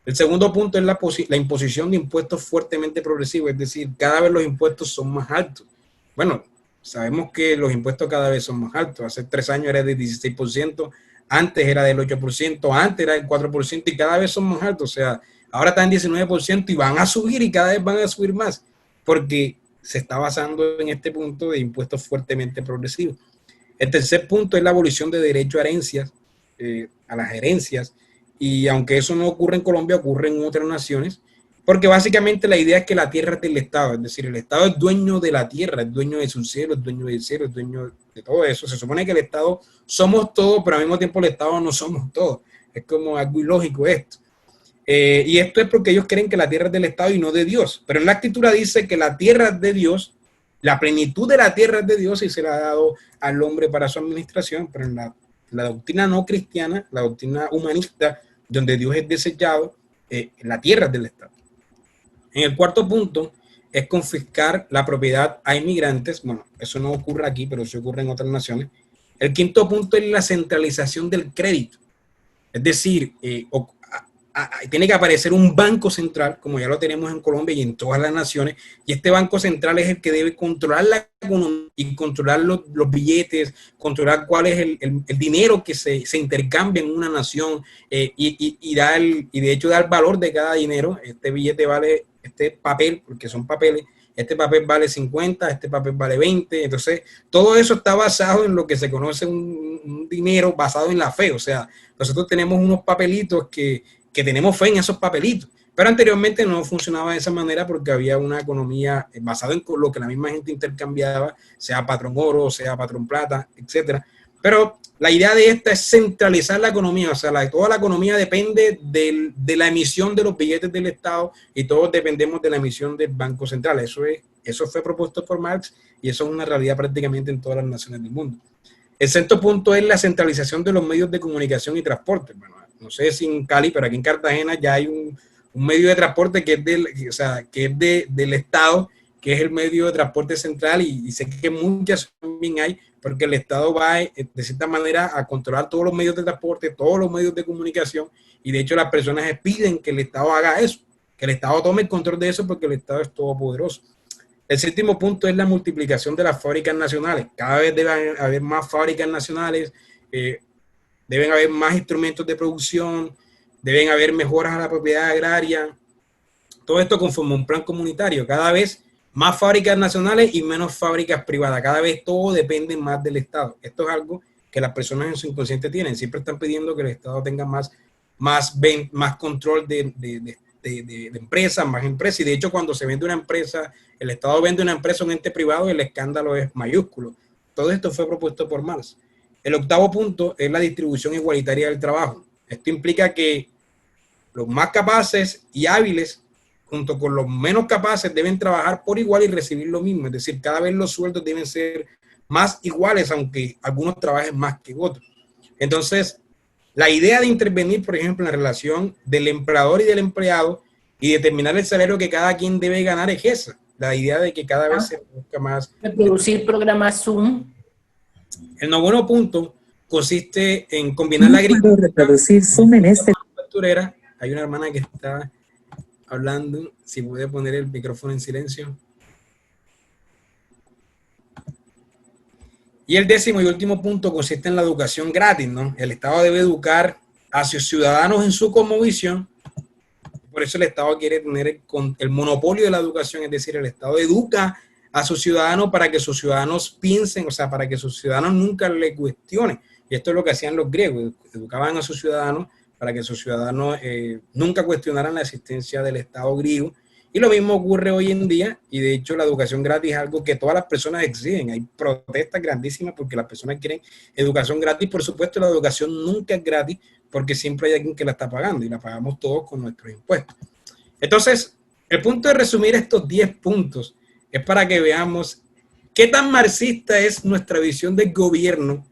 El segundo punto es la imposición de impuestos fuertemente progresivos, es decir, cada vez los impuestos son más altos. Bueno, sabemos que los impuestos cada vez son más altos. Hace 3 años era del 16%, antes era del 8%, antes era del 4% y cada vez son más altos. O sea, ahora están en 19% y van a subir y cada vez van a subir más porque se está basando en este punto de impuestos fuertemente progresivos. El tercer punto es la abolición de derecho a herencias, a las herencias. Y aunque eso no ocurre en Colombia, ocurre en otras naciones, porque básicamente la idea es que la tierra es del Estado, es decir, el Estado es dueño de la tierra, es dueño de su cielo, es dueño del cielo, es dueño de todo eso. Se supone que el Estado somos todos, pero al mismo tiempo el Estado no somos todos. Es como algo ilógico esto. Y esto es porque ellos creen que la tierra es del Estado y no de Dios. Pero en la Escritura dice que la tierra es de Dios, la plenitud de la tierra es de Dios y se la ha dado al hombre para su administración, pero en la doctrina no cristiana, la doctrina humanista, donde Dios es desechado, la tierra es del Estado. En el cuarto punto es confiscar la propiedad a inmigrantes. Bueno, eso no ocurre aquí, pero sí ocurre en otras naciones. El quinto punto es la centralización del crédito. Es decir, tiene que aparecer un banco central, como ya lo tenemos en Colombia y en todas las naciones, y este banco central es el que debe controlar la economía y controlar los billetes, controlar cuál es el dinero que se intercambia en una nación y de hecho dar valor de cada dinero. Este billete vale, este papel, porque son papeles, este papel vale 50, este papel vale 20. Entonces, todo eso está basado en lo que se conoce un dinero basado en la fe. O sea, nosotros tenemos unos papelitos que tenemos fe en esos papelitos. Pero anteriormente no funcionaba de esa manera porque había una economía basada en lo que la misma gente intercambiaba, sea patrón oro, sea patrón plata, etcétera. Pero la idea de esta es centralizar la economía, o sea, toda la economía depende de la emisión de los billetes del Estado y todos dependemos de la emisión del Banco Central. Eso fue propuesto por Marx y eso es una realidad prácticamente en todas las naciones del mundo. El sexto punto es la centralización de los medios de comunicación y transporte. Bueno, no sé si en Cali, pero aquí en Cartagena ya hay un medio de transporte que es del Estado, que es el medio de transporte central, y sé que muchas también hay, porque el Estado va de cierta manera a controlar todos los medios de transporte, todos los medios de comunicación, y de hecho las personas piden que el Estado haga eso, que el Estado tome el control de eso porque el Estado es todopoderoso. El séptimo punto es la multiplicación de las fábricas nacionales. Cada vez deben haber más fábricas nacionales, deben haber más instrumentos de producción, deben haber mejoras a la propiedad agraria. Todo esto conforme un plan comunitario. Cada vez más fábricas nacionales y menos fábricas privadas. Cada vez todo depende más del Estado. Esto es algo que las personas en su inconsciente tienen. Siempre están pidiendo que el Estado tenga más control de empresas, más empresas. Y de hecho, cuando se vende una empresa, el Estado vende una empresa a un ente privado, el escándalo es mayúsculo. Todo esto fue propuesto por Marx. El octavo punto es la distribución igualitaria del trabajo. Esto implica que los más capaces y hábiles, junto con los menos capaces, deben trabajar por igual y recibir lo mismo. Es decir, cada vez los sueldos deben ser más iguales, aunque algunos trabajen más que otros. Entonces, la idea de intervenir, por ejemplo, en la relación del empleador y del empleado y determinar el salario que cada quien debe ganar es esa. La idea de que cada vez se busca más. Reproducir programas Zoom. El noveno punto consiste en combinar la agricultura. Reproducir Zoom en este. Hay una hermana que está hablando. Si puede poner el micrófono en silencio. Y el décimo y último punto consiste en la educación gratis, ¿no? El Estado debe educar a sus ciudadanos en su cosmovisión. Por eso el Estado quiere tener el monopolio de la educación, es decir, el Estado educa a sus ciudadanos para que sus ciudadanos piensen, o sea, para que sus ciudadanos nunca le cuestionen. Y esto es lo que hacían los griegos, educaban a sus ciudadanos para que sus ciudadanos nunca cuestionaran la existencia del Estado griego. Y lo mismo ocurre hoy en día, y de hecho la educación gratis es algo que todas las personas exigen. Hay protestas grandísimas porque las personas quieren educación gratis. Por supuesto, la educación nunca es gratis porque siempre hay alguien que la está pagando y la pagamos todos con nuestros impuestos. Entonces, el punto de resumir estos 10 puntos es para que veamos qué tan marxista es nuestra visión del gobierno.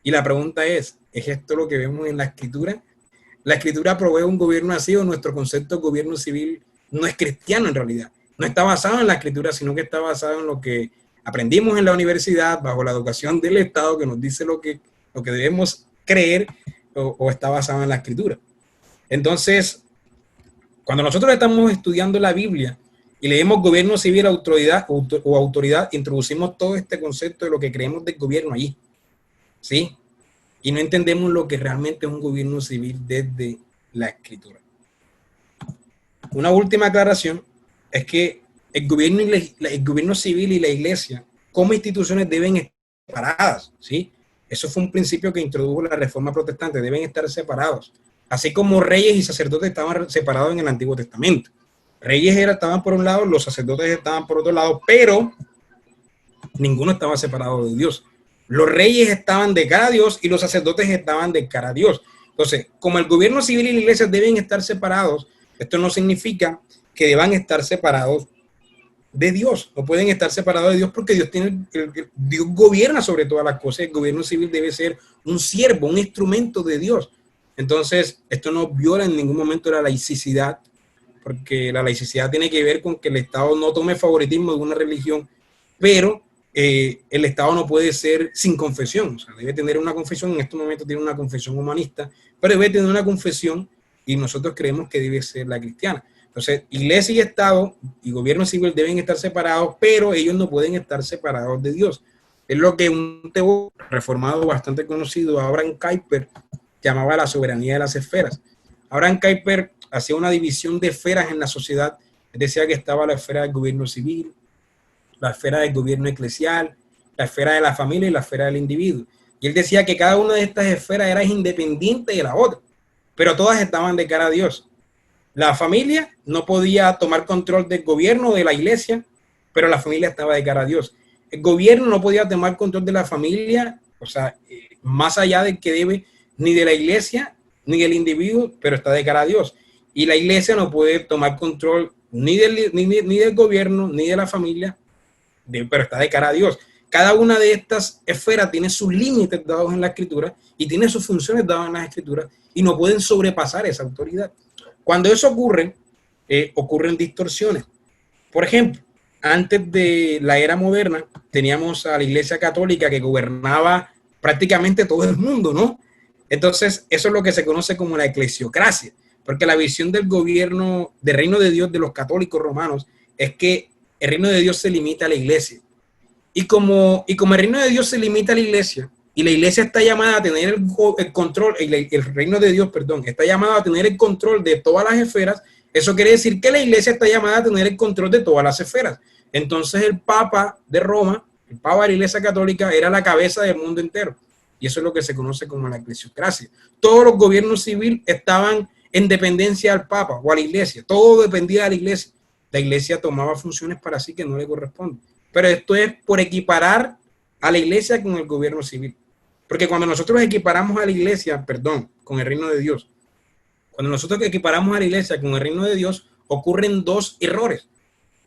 Y la pregunta ¿es esto lo que vemos en la escritura? ¿La escritura provee un gobierno así o nuestro concepto de gobierno civil no es cristiano en realidad? No está basado en la escritura, sino que está basado en lo que aprendimos en la universidad, bajo la educación del Estado, que nos dice lo que debemos creer, o está basado en la escritura. Entonces, cuando nosotros estamos estudiando la Biblia y leemos gobierno civil, autoridad, introducimos todo este concepto de lo que creemos del gobierno allí, ¿sí? Y no entendemos lo que realmente es un gobierno civil desde la escritura. Una última aclaración es que el gobierno civil y la iglesia como instituciones deben estar separadas, ¿sí? Eso fue un principio que introdujo la Reforma Protestante, deben estar separados. Así como reyes y sacerdotes estaban separados en el Antiguo Testamento. Reyes estaban por un lado, los sacerdotes estaban por otro lado, pero ninguno estaba separado de Dios. Los reyes estaban de cara a Dios y los sacerdotes estaban de cara a Dios. Entonces, como el gobierno civil y la iglesia deben estar separados, esto no significa que deban estar separados de Dios. No pueden estar separados de Dios porque Dios gobierna sobre todas las cosas. El gobierno civil debe ser un siervo, un instrumento de Dios. Entonces, esto no viola en ningún momento la laicidad, porque la laicidad tiene que ver con que el Estado no tome favoritismo de una religión, pero el Estado no puede ser sin confesión. O sea, debe tener una confesión. En este momento tiene una confesión humanista, pero debe tener una confesión y nosotros creemos que debe ser la cristiana. Entonces, iglesia y Estado y gobierno civil deben estar separados, pero ellos no pueden estar separados de Dios. Es lo que un teólogo reformado bastante conocido, Abraham Kuyper, llamaba la soberanía de las esferas. Abraham Kuyper hacía una división de esferas en la sociedad. Decía que estaba la esfera del gobierno civil, la esfera del gobierno eclesial, la esfera de la familia y la esfera del individuo. Y él decía que cada una de estas esferas era independiente de la otra, pero todas estaban de cara a Dios. La familia no podía tomar control del gobierno o de la iglesia, pero la familia estaba de cara a Dios. El gobierno no podía tomar control de la familia, o sea, más allá del que debe, ni de la iglesia, ni del individuo, pero está de cara a Dios. Y la iglesia no puede tomar control ni del gobierno, ni de la familia, pero está de cara a Dios. Cada una de estas esferas tiene sus límites dados en la Escritura y tiene sus funciones dadas en las Escrituras y no pueden sobrepasar esa autoridad. Cuando eso ocurre, ocurren distorsiones. Por ejemplo, antes de la era moderna, teníamos a la Iglesia Católica que gobernaba prácticamente todo el mundo, ¿no? Entonces, eso es lo que se conoce como la eclesiocracia, porque la visión del gobierno del reino de Dios de los católicos romanos es que el reino de Dios se limita a la iglesia. Y como el reino de Dios se limita a la iglesia, y la iglesia está llamada a tener el control, el reino de Dios, perdón, está llamado a tener el control de todas las esferas, eso quiere decir que la iglesia está llamada a tener el control de todas las esferas. Entonces el Papa de Roma, el Papa de la Iglesia Católica, era la cabeza del mundo entero. Y eso es lo que se conoce como la eclesiocracia. Todos los gobiernos civiles estaban en dependencia al Papa o a la iglesia. Todo dependía de la iglesia. La iglesia tomaba funciones para sí que no le corresponden. Pero esto es por equiparar a la iglesia con el gobierno civil. Porque cuando nosotros equiparamos a la iglesia, con el reino de Dios, cuando nosotros equiparamos a la iglesia con el reino de Dios, ocurren dos errores.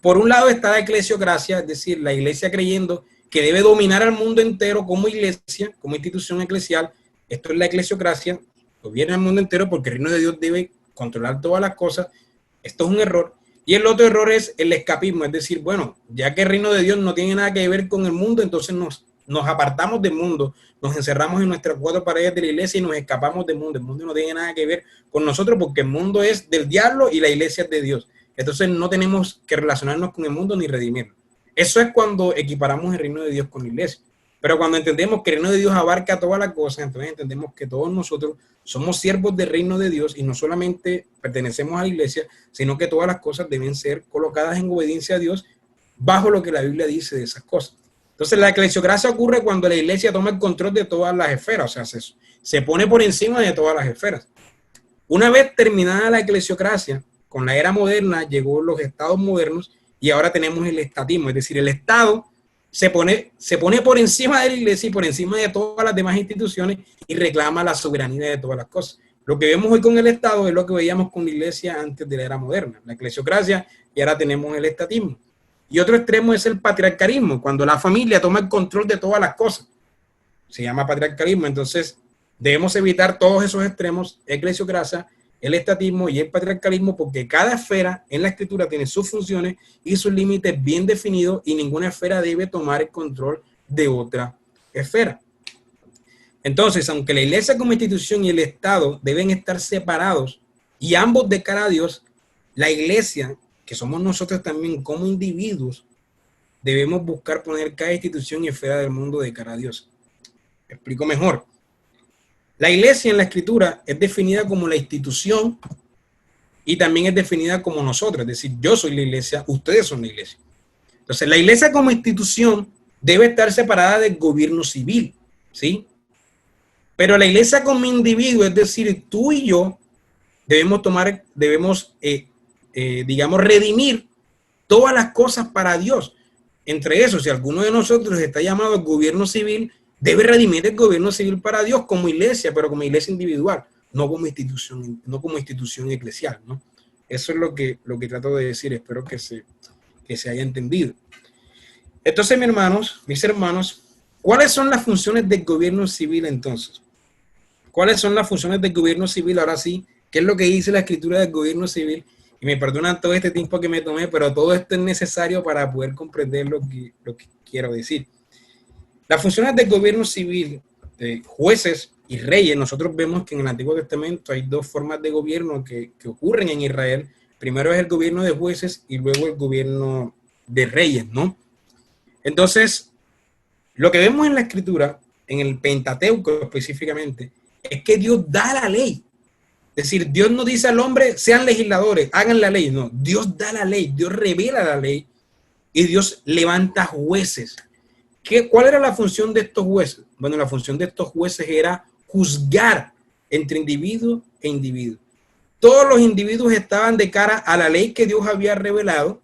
Por un lado está la eclesiocracia, es decir, la iglesia creyendo que debe dominar al mundo entero como iglesia, como institución eclesial. Esto es la eclesiocracia, gobierna el mundo entero porque el reino de Dios debe controlar todas las cosas. Esto es un error. Y el otro error es el escapismo, es decir, bueno, ya que el reino de Dios no tiene nada que ver con el mundo, entonces nos apartamos del mundo, nos encerramos en nuestras cuatro paredes de la iglesia y nos escapamos del mundo. El mundo no tiene nada que ver con nosotros porque el mundo es del diablo y la iglesia es de Dios. Entonces no tenemos que relacionarnos con el mundo ni redimirlo. Eso es cuando equiparamos el reino de Dios con la iglesia. Pero cuando entendemos que el reino de Dios abarca todas las cosas, entonces entendemos que todos nosotros somos siervos del reino de Dios y no solamente pertenecemos a la iglesia, sino que todas las cosas deben ser colocadas en obediencia a Dios bajo lo que la Biblia dice de esas cosas. Entonces la eclesiocracia ocurre cuando la iglesia toma el control de todas las esferas, o sea, se pone por encima de todas las esferas. Una vez terminada la eclesiocracia, con la era moderna llegó los estados modernos y ahora tenemos el estatismo, es decir, el Estado se pone por encima de la iglesia y por encima de todas las demás instituciones y reclama la soberanía de todas las cosas. Lo que vemos hoy con el Estado es lo que veíamos con la iglesia antes de la era moderna, la eclesiocracia, y ahora tenemos el estatismo. Y otro extremo es el patriarcalismo, cuando la familia toma el control de todas las cosas. Se llama patriarcalismo, entonces debemos evitar todos esos extremos, eclesiocracia, el estatismo y el patriarcalismo, porque cada esfera en la escritura tiene sus funciones y sus límites bien definidos y ninguna esfera debe tomar el control de otra esfera. Entonces, aunque la iglesia como institución y el Estado deben estar separados y ambos de cara a Dios, la iglesia, que somos nosotros también como individuos, debemos buscar poner cada institución y esfera del mundo de cara a Dios. Me explico mejor. La iglesia en la escritura es definida como la institución y también es definida como nosotros, es decir, yo soy la iglesia, ustedes son la iglesia. Entonces, la iglesia como institución debe estar separada del gobierno civil, ¿sí? Pero la iglesia como individuo, es decir, tú y yo, debemos redimir todas las cosas para Dios. Entre eso, si alguno de nosotros está llamado al gobierno civil, debe redimir el gobierno civil para Dios como iglesia, pero como iglesia individual, no como institución eclesial, ¿no? Eso es lo que trato de decir, espero que se haya entendido. Entonces, mis hermanos, ¿cuáles son las funciones del gobierno civil entonces? ¿Cuáles son las funciones del gobierno civil? Ahora sí, ¿qué es lo que dice la escritura del gobierno civil? Y me perdonan todo este tiempo que me tomé, pero todo esto es necesario para poder comprender lo que quiero decir. Las funciones del gobierno civil, de jueces y reyes, nosotros vemos que en el Antiguo Testamento hay dos formas de gobierno que ocurren en Israel. Primero es el gobierno de jueces y luego el gobierno de reyes, ¿no? Entonces, lo que vemos en la Escritura, en el Pentateuco específicamente, es que Dios da la ley. Es decir, Dios no dice al hombre, sean legisladores, hagan la ley. No, Dios da la ley, Dios revela la ley. y Dios levanta jueces. ¿Cuál era la función de estos jueces? Bueno, la función de estos jueces era juzgar entre individuo e individuo. Todos los individuos estaban de cara a la ley que Dios había revelado,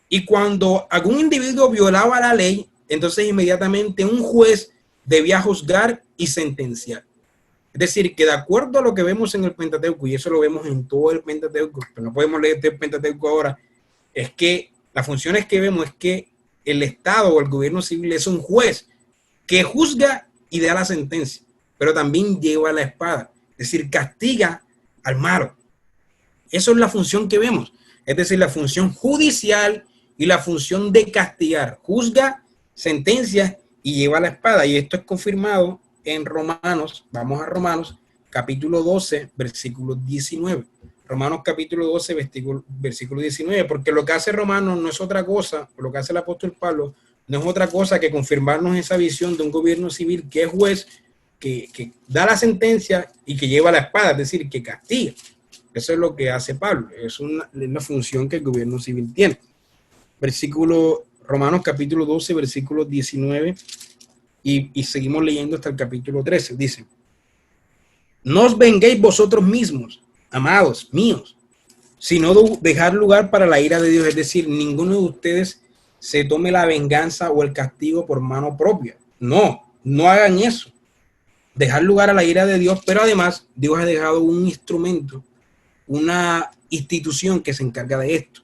y cuando algún individuo violaba la ley, entonces inmediatamente un juez debía juzgar y sentenciar. Es decir, que de acuerdo a lo que vemos en el Pentateuco, y eso lo vemos en todo el Pentateuco, pero no podemos leer el Pentateuco ahora, es que las funciones que vemos es que el Estado o el gobierno civil es un juez que juzga y da la sentencia, pero también lleva la espada, es decir, castiga al malo. Eso es la función que vemos, es decir, la función judicial y la función de castigar, juzga, sentencia y lleva la espada. Y esto es confirmado en Romanos, vamos a Romanos, capítulo 12, versículo 19. Romanos capítulo 12, versículo 19, porque lo que hace Romanos no es otra cosa, lo que hace el apóstol Pablo no es otra cosa que confirmarnos esa visión de un gobierno civil que es juez, que da la sentencia y que lleva la espada, es decir, que castiga. Eso es lo que hace Pablo, es una función que el gobierno civil tiene. Romanos capítulo 12, versículo 19, y seguimos leyendo hasta el capítulo 13. Dice: no os venguéis vosotros mismos, amados míos, sino dejar lugar para la ira de Dios. Es decir, ninguno de ustedes se tome la venganza o el castigo por mano propia. No hagan eso. Dejar lugar a la ira de Dios, pero además Dios ha dejado un instrumento, una institución que se encarga de esto.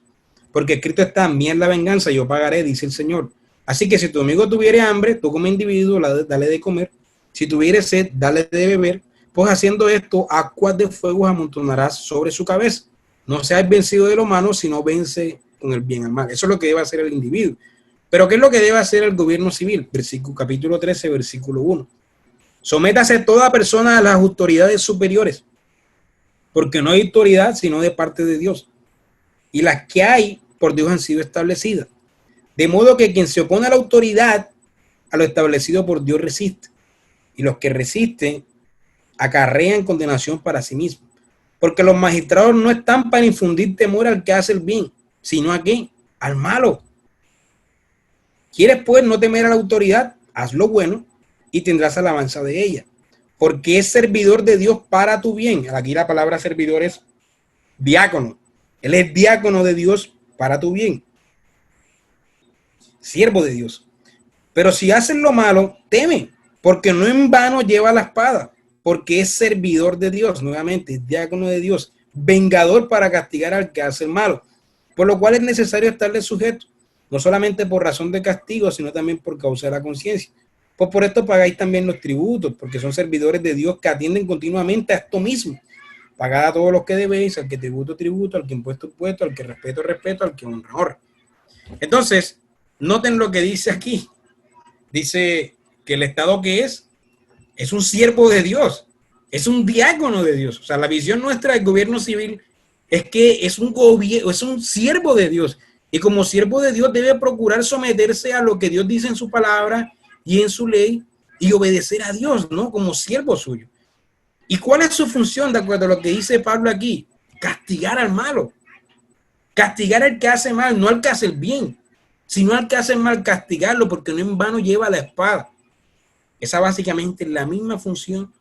Porque escrito está: mía es la venganza, yo pagaré, dice el Señor. Así que si tu amigo tuviere hambre, tú como individuo dale de comer. Si tuviere sed, dale de beber. Pues haciendo esto, aguas de fuego amontonarás sobre su cabeza. No seas vencido de lo malo, sino vence con el bien al mal. Eso es lo que debe hacer el individuo. Pero ¿qué es lo que debe hacer el gobierno civil? Capítulo 13, versículo 1. Sométase toda persona a las autoridades superiores, porque no hay autoridad sino de parte de Dios, y las que hay por Dios han sido establecidas. De modo que quien se opone a la autoridad, a lo establecido por Dios resiste, y los que resisten acarrean condenación para sí mismos, porque los magistrados no están para infundir temor al que hace el bien, sino a ¿qué? Al malo. ¿Quieres pues no temer a la autoridad? Haz lo bueno y tendrás alabanza de ella, porque es servidor de Dios para tu bien. Aquí la palabra servidor es diácono. Él es diácono de Dios para tu bien, siervo de Dios. Pero si haces lo malo, teme, porque no en vano lleva la espada, porque es servidor de Dios, nuevamente, es diácono de Dios, vengador para castigar al que hace el malo, por lo cual es necesario estarle sujeto, no solamente por razón de castigo, sino también por causa de la conciencia. Pues por esto pagáis también los tributos, porque son servidores de Dios que atienden continuamente a esto mismo. Pagad a todos los que debéis, al que tributo, al que impuesto, al que respeto, al que honra. Entonces, noten lo que dice aquí. Dice que el Estado que es un siervo de Dios, es un diácono de Dios. O sea, la visión nuestra del gobierno civil es que es un siervo de Dios. Y como siervo de Dios debe procurar someterse a lo que Dios dice en su palabra y en su ley y obedecer a Dios, ¿no? Como siervo suyo. ¿Y cuál es su función de acuerdo a lo que dice Pablo aquí? Castigar al malo. Castigar al que hace mal, no al que hace el bien, sino al que hace mal, castigarlo, porque no en vano lleva la espada. Esa básicamente es la misma función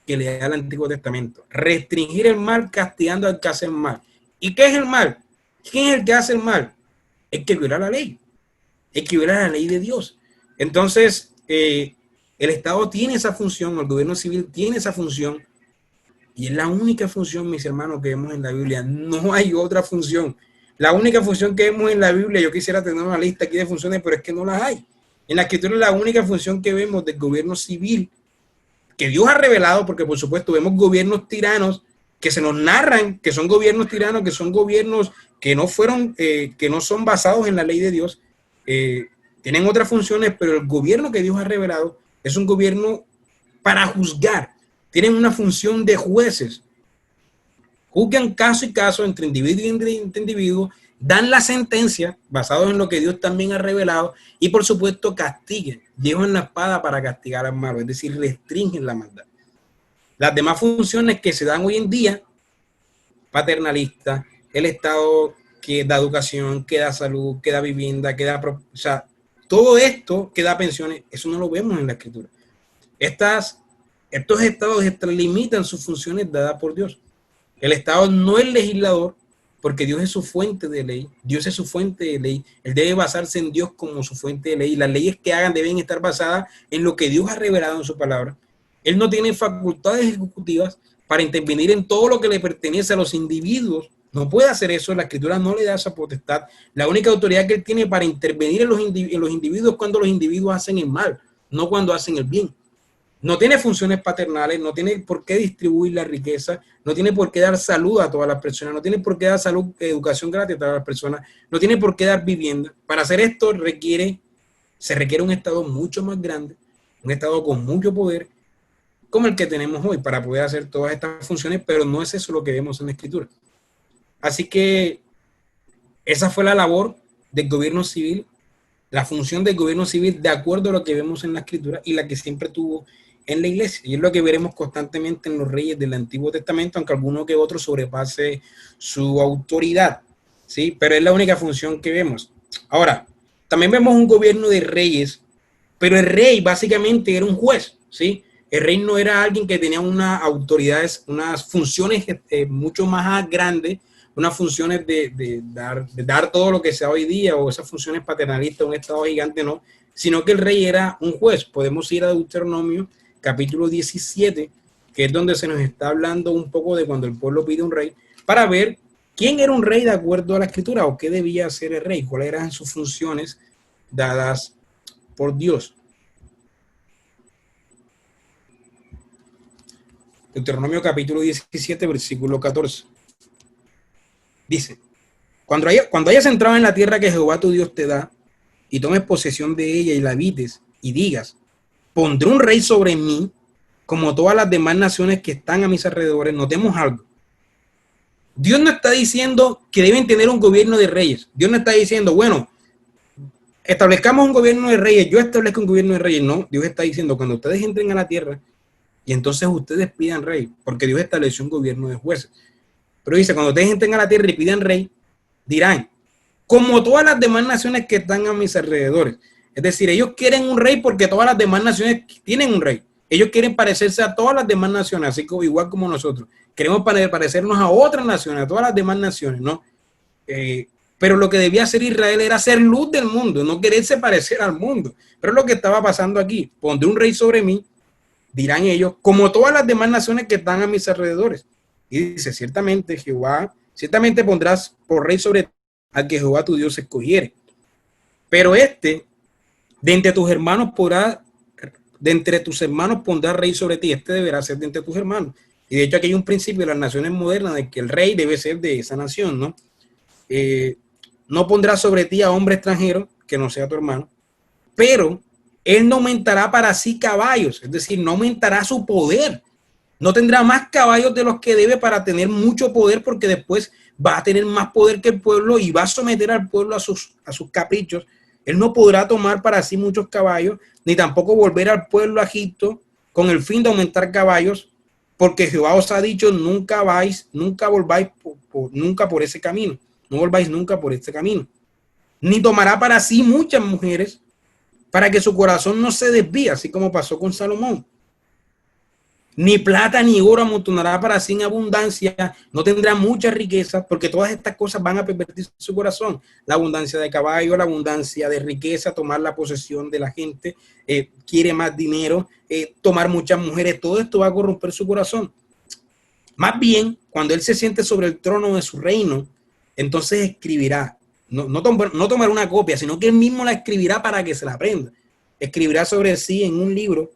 que le da el Antiguo Testamento. Restringir el mal castigando al que hace el mal. ¿Y qué es el mal? ¿Quién es el que hace el mal? El que viola la ley. El que viola la ley de Dios. Entonces, el Estado tiene esa función, el gobierno civil tiene esa función, y es la única función, mis hermanos, que vemos en la Biblia. No hay otra función. La única función que vemos en la Biblia, yo quisiera tener una lista aquí de funciones, pero es que no las hay. En la Escritura es la única función que vemos del gobierno civil que Dios ha revelado, porque por supuesto vemos gobiernos tiranos que se nos narran que son gobiernos tiranos, que son gobiernos que no fueron, que no son basados en la ley de Dios, tienen otras funciones, pero el gobierno que Dios ha revelado es un gobierno para juzgar. Tienen una función de jueces. Juzgan caso y caso entre individuo y entre individuo, dan la sentencia basados en lo que Dios también ha revelado y por supuesto castiguen, llevan la espada para castigar al malo, es decir, restringen la maldad. Las demás funciones que se dan hoy en día, paternalistas, el Estado que da educación, que da salud, que da vivienda, o sea, todo esto que da pensiones, eso no lo vemos en la Escritura. Estos estados extralimitan sus funciones dadas por Dios. El Estado no es legislador, porque Dios es su fuente de ley. Dios es su fuente de ley. Él debe basarse en Dios como su fuente de ley. Las leyes que hagan deben estar basadas en lo que Dios ha revelado en su palabra. Él no tiene facultades ejecutivas para intervenir en todo lo que le pertenece a los individuos. No puede hacer eso. La Escritura no le da esa potestad. La única autoridad que él tiene para intervenir en los individuos es cuando los individuos hacen el mal, no cuando hacen el bien. No tiene funciones paternales, no tiene por qué distribuir la riqueza, no tiene por qué dar salud a todas las personas, no tiene por qué dar salud, educación gratis a todas las personas, no tiene por qué dar vivienda. Para hacer esto se requiere un Estado mucho más grande, un Estado con mucho poder, como el que tenemos hoy, para poder hacer todas estas funciones, pero no es eso lo que vemos en la Escritura. Así que esa fue la labor del gobierno civil, la función del gobierno civil de acuerdo a lo que vemos en la Escritura y la que siempre tuvo en la iglesia, y es lo que veremos constantemente en los reyes del Antiguo Testamento, aunque alguno que otro sobrepase su autoridad, ¿sí? Pero es la única función que vemos. Ahora, también vemos un gobierno de reyes, pero el rey básicamente era un juez, ¿sí? El rey no era alguien que tenía unas autoridades, unas funciones mucho más grandes, unas funciones de dar todo lo que sea hoy día, o esas funciones paternalistas, un estado gigante, no, sino que el rey era un juez. Podemos ir a Deuteronomio capítulo 17, que es donde se nos está hablando un poco de cuando el pueblo pide un rey, para ver quién era un rey de acuerdo a la Escritura, o qué debía hacer el rey, cuáles eran sus funciones dadas por Dios. Deuteronomio capítulo 17, versículo 14. Dice: cuando hayas entrado en la tierra que Jehová tu Dios te da, y tomes posesión de ella y la habites, y digas: pondré un rey sobre mí, como todas las demás naciones que están a mis alrededores. Notemos algo. Dios no está diciendo que deben tener un gobierno de reyes. Dios no está diciendo, bueno, establezcamos un gobierno de reyes, yo establezco un gobierno de reyes. No, Dios está diciendo, cuando ustedes entren a la tierra, y entonces ustedes pidan rey, porque Dios estableció un gobierno de jueces. Pero dice, cuando ustedes entren a la tierra y pidan rey, dirán, como todas las demás naciones que están a mis alrededores. Es decir, ellos quieren un rey porque todas las demás naciones tienen un rey. Ellos quieren parecerse a todas las demás naciones, así como igual como nosotros. Queremos parecernos a otras naciones, a todas las demás naciones, ¿no? Pero lo que debía hacer Israel era ser luz del mundo, no quererse parecer al mundo. Pero es lo que estaba pasando aquí. Pondré un rey sobre mí, dirán ellos, como todas las demás naciones que están a mis alrededores. Y dice, ciertamente pondrás por rey sobre al que Jehová tu Dios escogiere. Pero de entre tus hermanos pondrá rey sobre ti. Deberá ser de entre tus hermanos. Y de hecho aquí hay un principio de las naciones modernas de que el rey debe ser de esa nación, ¿no? No pondrá sobre ti a hombre extranjero que no sea tu hermano, pero él no aumentará para sí caballos, es decir, no aumentará su poder. No tendrá más caballos de los que debe para tener mucho poder, porque después va a tener más poder que el pueblo y va a someter al pueblo a sus caprichos. Él no podrá tomar para sí muchos caballos, ni tampoco volver al pueblo a Egipto con el fin de aumentar caballos, porque Jehová os ha dicho, nunca volváis nunca por ese camino, no volváis nunca por este camino. Ni tomará para sí muchas mujeres, para que su corazón no se desvíe, así como pasó con Salomón. Ni plata ni oro amontonará para sí en abundancia, no tendrá mucha riqueza, porque todas estas cosas van a pervertir su corazón. La abundancia de caballo, la abundancia de riqueza, tomar la posesión de la gente, quiere más dinero, tomar muchas mujeres, todo esto va a corromper su corazón. Más bien, cuando él se siente sobre el trono de su reino, entonces escribirá, no tomar una copia, sino que él mismo la escribirá para que se la aprenda. Escribirá sobre sí en un libro,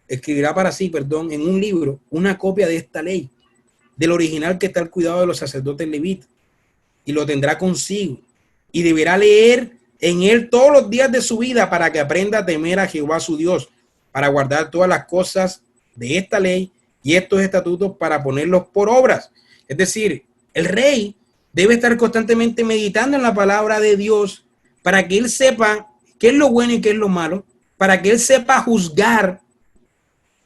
en un libro, una copia de esta ley, del original que está al cuidado de los sacerdotes levitas, y lo tendrá consigo, y deberá leer en él todos los días de su vida para que aprenda a temer a Jehová su Dios, para guardar todas las cosas de esta ley y estos estatutos para ponerlos por obras. Es decir, el rey debe estar constantemente meditando en la palabra de Dios para que él sepa qué es lo bueno y qué es lo malo, para que él sepa juzgar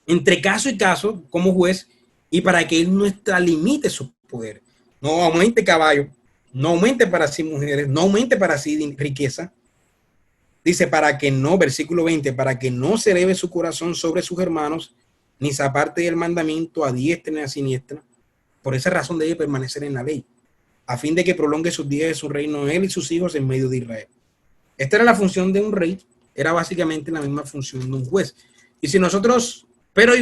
entre caso y caso como juez, y para que él no extralimite su poder. No aumente caballo, no aumente para sí mujeres, no aumente para sí riqueza. Dice, para que no, versículo 20, para que no se eleve su corazón sobre sus hermanos, ni se aparte del mandamiento a diestra ni a siniestra. Por esa razón debe permanecer en la ley, a fin de que prolongue sus días de su reino él y sus hijos en medio de Israel. Esta era la función de un rey, era básicamente la misma función de un juez. Y si nosotros, pero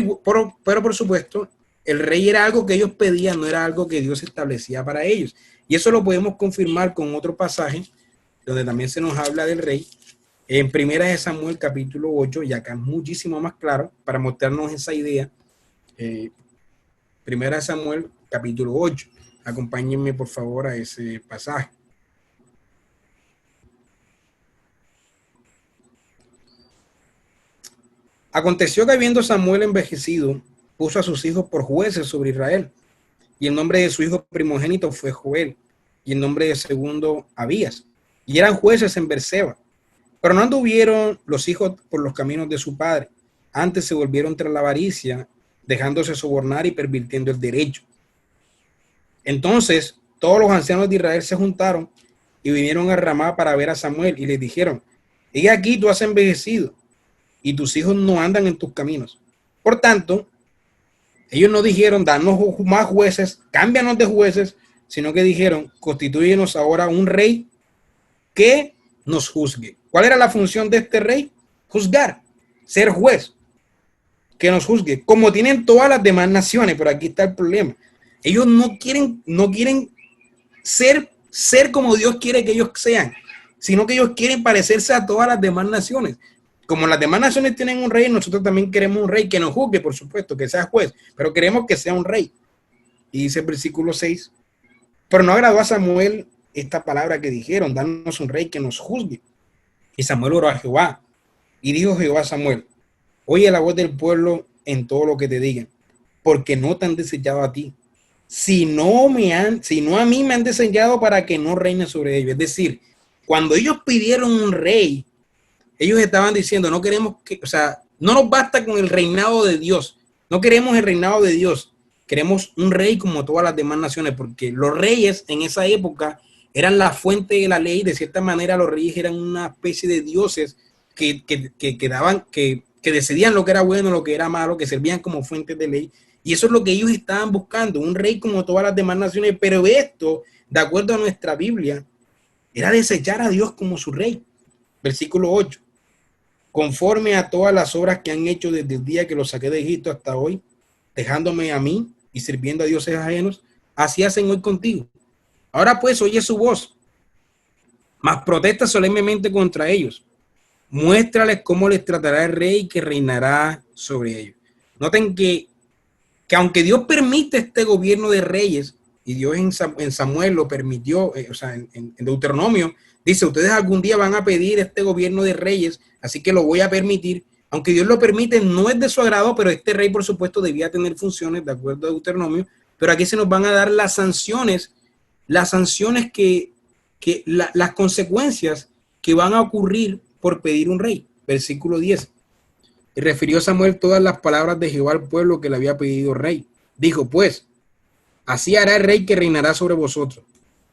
por supuesto, el rey era algo que ellos pedían, no era algo que Dios establecía para ellos. Y eso lo podemos confirmar con otro pasaje, donde también se nos habla del rey, en Primera de Samuel capítulo 8, y acá es muchísimo más claro para mostrarnos esa idea. Primera de Samuel capítulo 8. Acompáñenme por favor a ese pasaje. Aconteció que habiendo Samuel envejecido, puso a sus hijos por jueces sobre Israel. Y el nombre de su hijo primogénito fue Joel, y el nombre de segundo Abías. Y eran jueces en Berseba. Pero no anduvieron los hijos por los caminos de su padre. Antes se volvieron tras la avaricia, dejándose sobornar y pervirtiendo el derecho. Entonces todos los ancianos de Israel se juntaron y vinieron a Ramá para ver a Samuel y les dijeron: he aquí tú has envejecido y tus hijos no andan en tus caminos. Por tanto, ellos no dijeron: danos más jueces, cámbianos de jueces, sino que dijeron: constitúyenos ahora un rey que nos juzgue. ¿Cuál era la función de este rey? Juzgar, ser juez, que nos juzgue, como tienen todas las demás naciones. Pero aquí está el problema. Ellos no quieren ser como Dios quiere que ellos sean, sino que ellos quieren parecerse a todas las demás naciones. Como las demás naciones tienen un rey, nosotros también queremos un rey que nos juzgue, por supuesto, que sea juez, pero queremos que sea un rey. Y dice el versículo 6, pero no agradó a Samuel esta palabra que dijeron: danos un rey que nos juzgue. Y Samuel oró a Jehová, y dijo Jehová a Samuel: oye la voz del pueblo en todo lo que te digan, porque no te han desechado a ti, sino a mí me han desechado para que no reine sobre ellos. Es decir, cuando ellos pidieron un rey, ellos estaban diciendo: no queremos no nos basta con el reinado de Dios, no queremos el reinado de Dios, queremos un rey como todas las demás naciones, porque los reyes en esa época eran la fuente de la ley. De cierta manera, los reyes eran una especie de dioses que decidían lo que era bueno, lo que era malo, que servían como fuentes de ley. Y eso es lo que ellos estaban buscando, un rey como todas las demás naciones. Pero esto, de acuerdo a nuestra Biblia, era desechar a Dios como su rey. Versículo 8. Conforme a todas las obras que han hecho desde el día que los saqué de Egipto hasta hoy, dejándome a mí y sirviendo a dioses ajenos, así hacen hoy contigo. Ahora pues oye su voz, mas protesta solemnemente contra ellos. Muéstrales cómo les tratará el rey que reinará sobre ellos. Noten que aunque Dios permite este gobierno de reyes, y Dios en Samuel lo permitió, en Deuteronomio, dice: ustedes algún día van a pedir este gobierno de reyes, así que lo voy a permitir. Aunque Dios lo permite, no es de su agrado, pero este rey, por supuesto, debía tener funciones de acuerdo a Deuteronomio. Pero aquí se nos van a dar las sanciones las consecuencias que van a ocurrir por pedir un rey. Versículo 10. Y refirió Samuel todas las palabras de Jehová al pueblo que le había pedido rey. Dijo pues: así hará el rey que reinará sobre vosotros.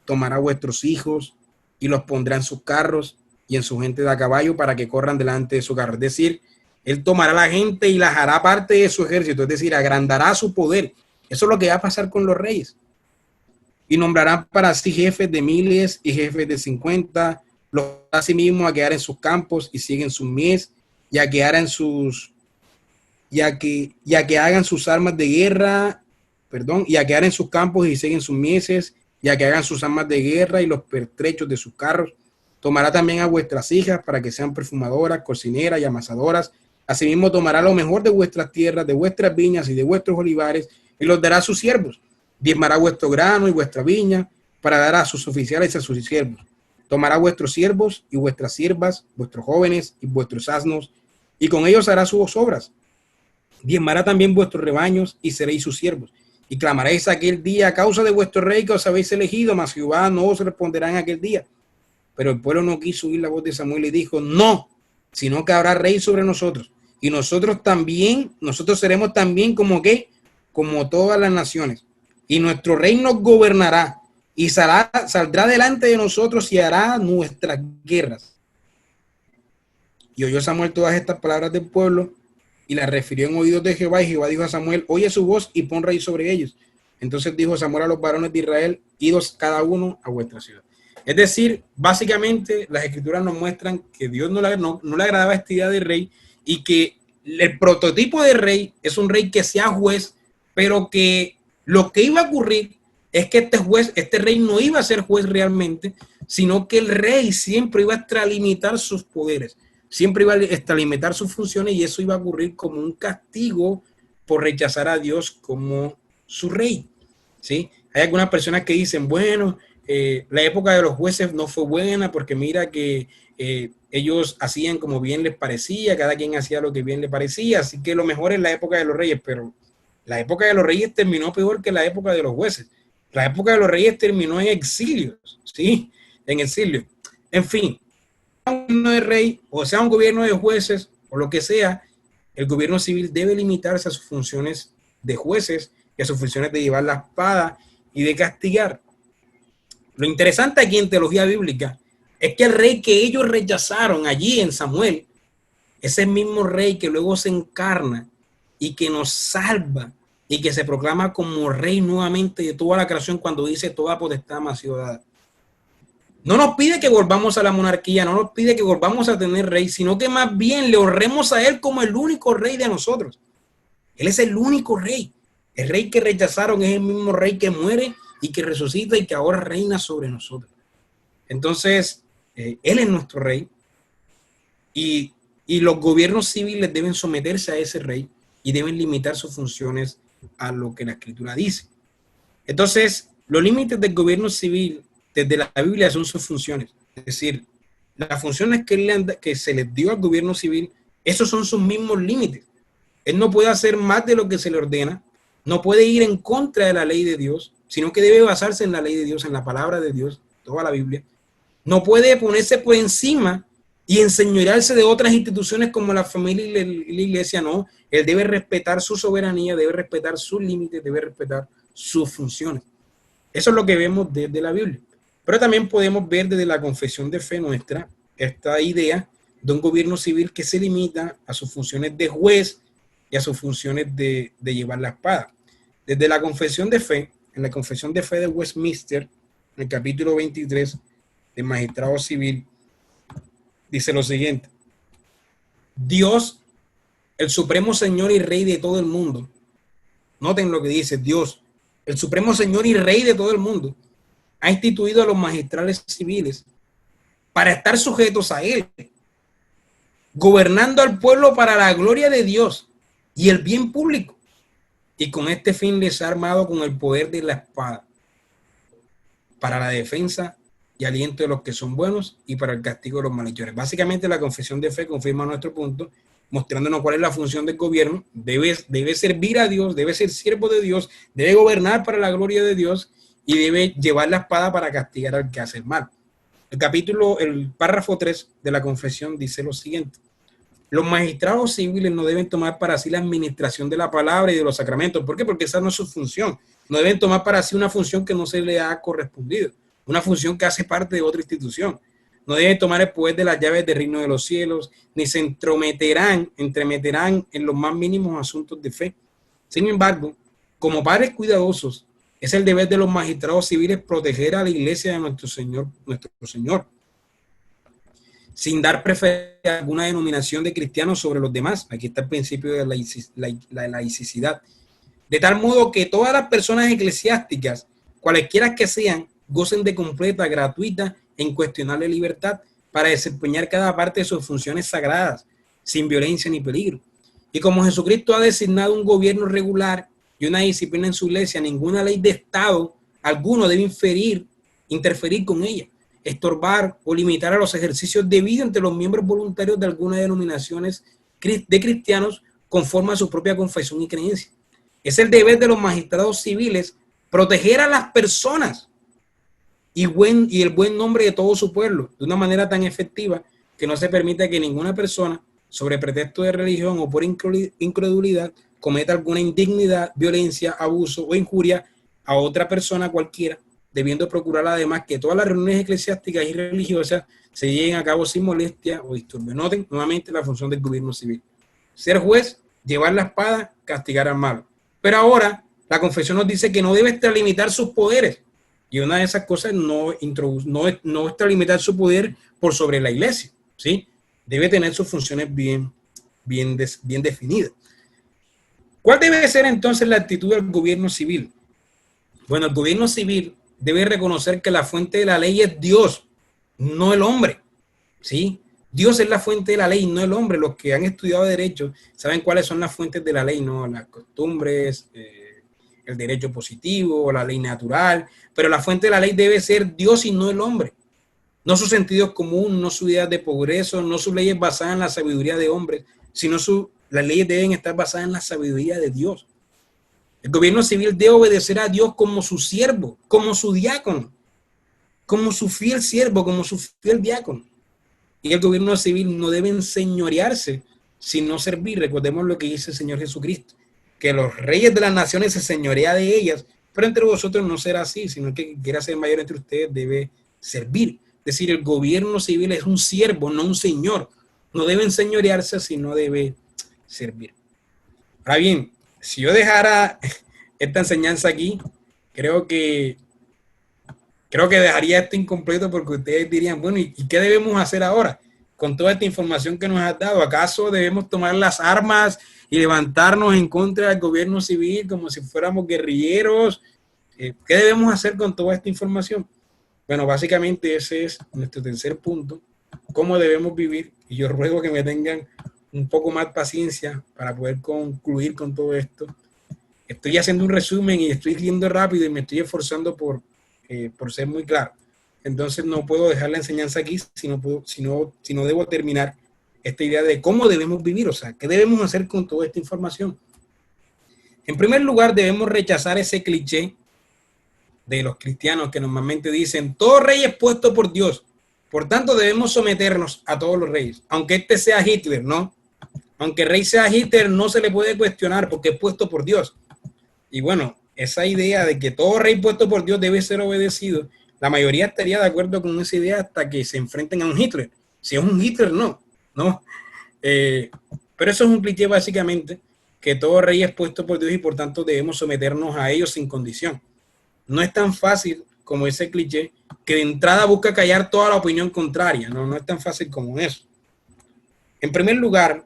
Tomará vuestros hijos y los pondrá en sus carros y en su gente de a caballo para que corran delante de su carro. Es decir, él tomará a la gente y las hará parte de su ejército. Es decir, agrandará su poder. Eso es lo que va a pasar con los reyes. Y nombrarán para sí jefes de miles y jefes de 50, los a sí mismo a quedar en sus campos y siguen sus mies, y a que hagan sus armas de guerra, y a quedar en sus campos y siguen sus mieses, y a que hagan sus armas de guerra y los pertrechos de sus carros. Tomará también a vuestras hijas para que sean perfumadoras, cocineras y amasadoras. Asimismo tomará lo mejor de vuestras tierras, de vuestras viñas y de vuestros olivares, y los dará a sus siervos. Diezmará vuestro grano y vuestra viña para dar a sus oficiales y a sus siervos. Tomará vuestros siervos y vuestras siervas, vuestros jóvenes y vuestros asnos, y con ellos hará sus obras. Diezmará también vuestros rebaños y seréis sus siervos. Y clamaréis aquel día a causa de vuestro rey que os habéis elegido, mas Jehová no os responderá en aquel día. Pero el pueblo no quiso oír la voz de Samuel y dijo: no, sino que habrá rey sobre nosotros. Y nosotros seremos también como todas las naciones. Y nuestro rey nos gobernará y saldrá delante de nosotros y hará nuestras guerras. Y oyó Samuel todas estas palabras del pueblo y las refirió en oídos de Jehová, y Jehová dijo a Samuel, oye su voz y pon rey sobre ellos. Entonces dijo Samuel a los varones de Israel, idos cada uno a vuestra ciudad. Es decir, básicamente las escrituras nos muestran que Dios no le agradaba esta idea de rey, y que el prototipo de rey es un rey que sea juez, pero que lo que iba a ocurrir es que este rey no iba a ser juez realmente, sino que el rey siempre iba a extralimitar sus poderes, siempre iba a extralimitar sus funciones, y eso iba a ocurrir como un castigo por rechazar a Dios como su rey, ¿sí? Hay algunas personas que dicen, bueno, la época de los jueces no fue buena porque mira que ellos hacían como bien les parecía, cada quien hacía lo que bien le parecía, así que lo mejor es la época de los reyes, pero la época de los reyes terminó peor que la época de los jueces. La época de los reyes terminó en exilio, ¿sí? En exilio. En fin, un gobierno de rey, o sea un gobierno de jueces, o lo que sea, el gobierno civil debe limitarse a sus funciones de jueces y a sus funciones de llevar la espada y de castigar. Lo interesante aquí en teología bíblica es que el rey que ellos rechazaron allí en Samuel es el mismo rey que luego se encarna y que nos salva y que se proclama como rey nuevamente de toda la creación cuando dice toda potestad me ha sido dada. No nos pide que volvamos a la monarquía, no nos pide que volvamos a tener rey, sino que más bien le honremos a él como el único rey de nosotros. Él es el único rey. El rey que rechazaron es el mismo rey que muere y que resucita y que ahora reina sobre nosotros. Entonces, él es nuestro rey, y los gobiernos civiles deben someterse a ese rey y deben limitar sus funciones a lo que la escritura dice. Entonces, los límites del gobierno civil desde la Biblia son sus funciones. Es decir, las funciones que se les dio al gobierno civil, esos son sus mismos límites. Él no puede hacer más de lo que se le ordena, no puede ir en contra de la ley de Dios, sino que debe basarse en la ley de Dios, en la palabra de Dios, toda la Biblia. No puede ponerse por encima y enseñorearse de otras instituciones como la familia y la iglesia, no. Él debe respetar su soberanía, debe respetar sus límites, debe respetar sus funciones. Eso es lo que vemos desde la Biblia. Pero también podemos ver desde la confesión de fe nuestra esta idea de un gobierno civil que se limita a sus funciones de juez y a sus funciones de llevar la espada. Desde la confesión de fe, en la confesión de fe de Westminster, en el capítulo 23 del magistrado civil, dice lo siguiente: Dios, el supremo Señor y Rey de todo el mundo. Noten lo que dice: Dios, el supremo Señor y Rey de todo el mundo, ha instituido a los magistrales civiles para estar sujetos a Él, gobernando al pueblo para la gloria de Dios y el bien público, y con este fin les ha armado con el poder de la espada para la defensa y aliento de los que son buenos y para el castigo de los malhechores. Básicamente la confesión de fe confirma nuestro punto, mostrándonos cuál es la función del gobierno. Debe servir a Dios, debe ser siervo de Dios, debe gobernar para la gloria de Dios y debe llevar la espada para castigar al que hace el mal. El párrafo 3 de la confesión dice lo siguiente: los magistrados civiles no deben tomar para sí la administración de la palabra y de los sacramentos. ¿Por qué? Porque esa no es su función. No deben tomar para sí una función que no se le ha correspondido, una función que hace parte de otra institución. No deben tomar el poder de las llaves del reino de los cielos, ni se entremeterán en los más mínimos asuntos de fe. Sin embargo, como padres cuidadosos, es el deber de los magistrados civiles proteger a la iglesia de nuestro Señor, sin dar preferencia a alguna denominación de cristianos sobre los demás. Aquí está el principio de la laicidad. De tal modo que todas las personas eclesiásticas, cualesquiera que sean, gocen de completa, gratuita e incuestionable libertad para desempeñar cada parte de sus funciones sagradas, sin violencia ni peligro. Y como Jesucristo ha designado un gobierno regular y una disciplina en su iglesia, ninguna ley de Estado alguno debe interferir con ella, estorbar o limitar a los ejercicios de vida entre los miembros voluntarios de algunas denominaciones de cristianos conforme a su propia confesión y creencia. Es el deber de los magistrados civiles proteger a las personas y el buen nombre de todo su pueblo de una manera tan efectiva que no se permita que ninguna persona, sobre pretexto de religión o por incredulidad, cometa alguna indignidad, violencia, abuso o injuria a otra persona cualquiera debiendo procurar además que todas las reuniones eclesiásticas y religiosas se lleven a cabo sin molestia o disturbio. Noten nuevamente la función del gobierno civil. Ser juez, llevar la espada, castigar al malo. Pero ahora la confesión nos dice que no debe extralimitar sus poderes. Y una de esas cosas no extralimitar su poder por sobre la iglesia, ¿sí? Debe tener sus funciones bien definidas. ¿Cuál debe ser entonces la actitud del gobierno civil? Bueno, el gobierno civil debe reconocer que la fuente de la ley es Dios, no el hombre, ¿sí? Dios es la fuente de la ley, no el hombre. Los que han estudiado derecho saben cuáles son las fuentes de la ley, ¿no? Las costumbres, el derecho positivo, la ley natural, pero la fuente de la ley debe ser Dios y no el hombre. No su sentido común, no su idea de progreso, no sus leyes basadas en la sabiduría de hombres, sino las leyes deben estar basadas en la sabiduría de Dios. El gobierno civil debe obedecer a Dios como su siervo, como su diácono, como su fiel siervo, como su fiel diácono. Y el gobierno civil no debe enseñorearse, sino servir. Recordemos lo que dice el Señor Jesucristo, que los reyes de las naciones se señorean de ellas, pero entre vosotros no será así, sino que quiera ser mayor entre ustedes debe servir. Es decir, el gobierno civil es un siervo, no un señor. No debe enseñorearse, sino debe servir. Ahora bien, si yo dejara esta enseñanza aquí, creo que dejaría esto incompleto, porque ustedes dirían, bueno, ¿y qué debemos hacer ahora con toda esta información que nos has dado? ¿Acaso debemos tomar las armas y levantarnos en contra del gobierno civil como si fuéramos guerrilleros? ¿Qué debemos hacer con toda esta información? Bueno, básicamente ese es nuestro tercer punto, cómo debemos vivir, y yo ruego que me tengan un poco más paciencia para poder concluir con todo esto. Estoy haciendo un resumen y estoy escribiendo rápido y me estoy esforzando por ser muy claro. Entonces no puedo dejar la enseñanza aquí, sino debo terminar esta idea de cómo debemos vivir, o sea, qué debemos hacer con toda esta información. En primer lugar, debemos rechazar ese cliché de los cristianos que normalmente dicen, todo rey es puesto por Dios, por tanto debemos someternos a todos los reyes, aunque este sea Hitler, ¿no? Aunque el rey sea Hitler, no se le puede cuestionar porque es puesto por Dios. Y bueno, esa idea de que todo rey puesto por Dios debe ser obedecido, la mayoría estaría de acuerdo con esa idea hasta que se enfrenten a un Hitler. Si es un Hitler, no. Pero eso es un cliché básicamente, que todo rey es puesto por Dios y por tanto debemos someternos a ellos sin condición. No es tan fácil como ese cliché que de entrada busca callar toda la opinión contraria. No es tan fácil como eso. En primer lugar,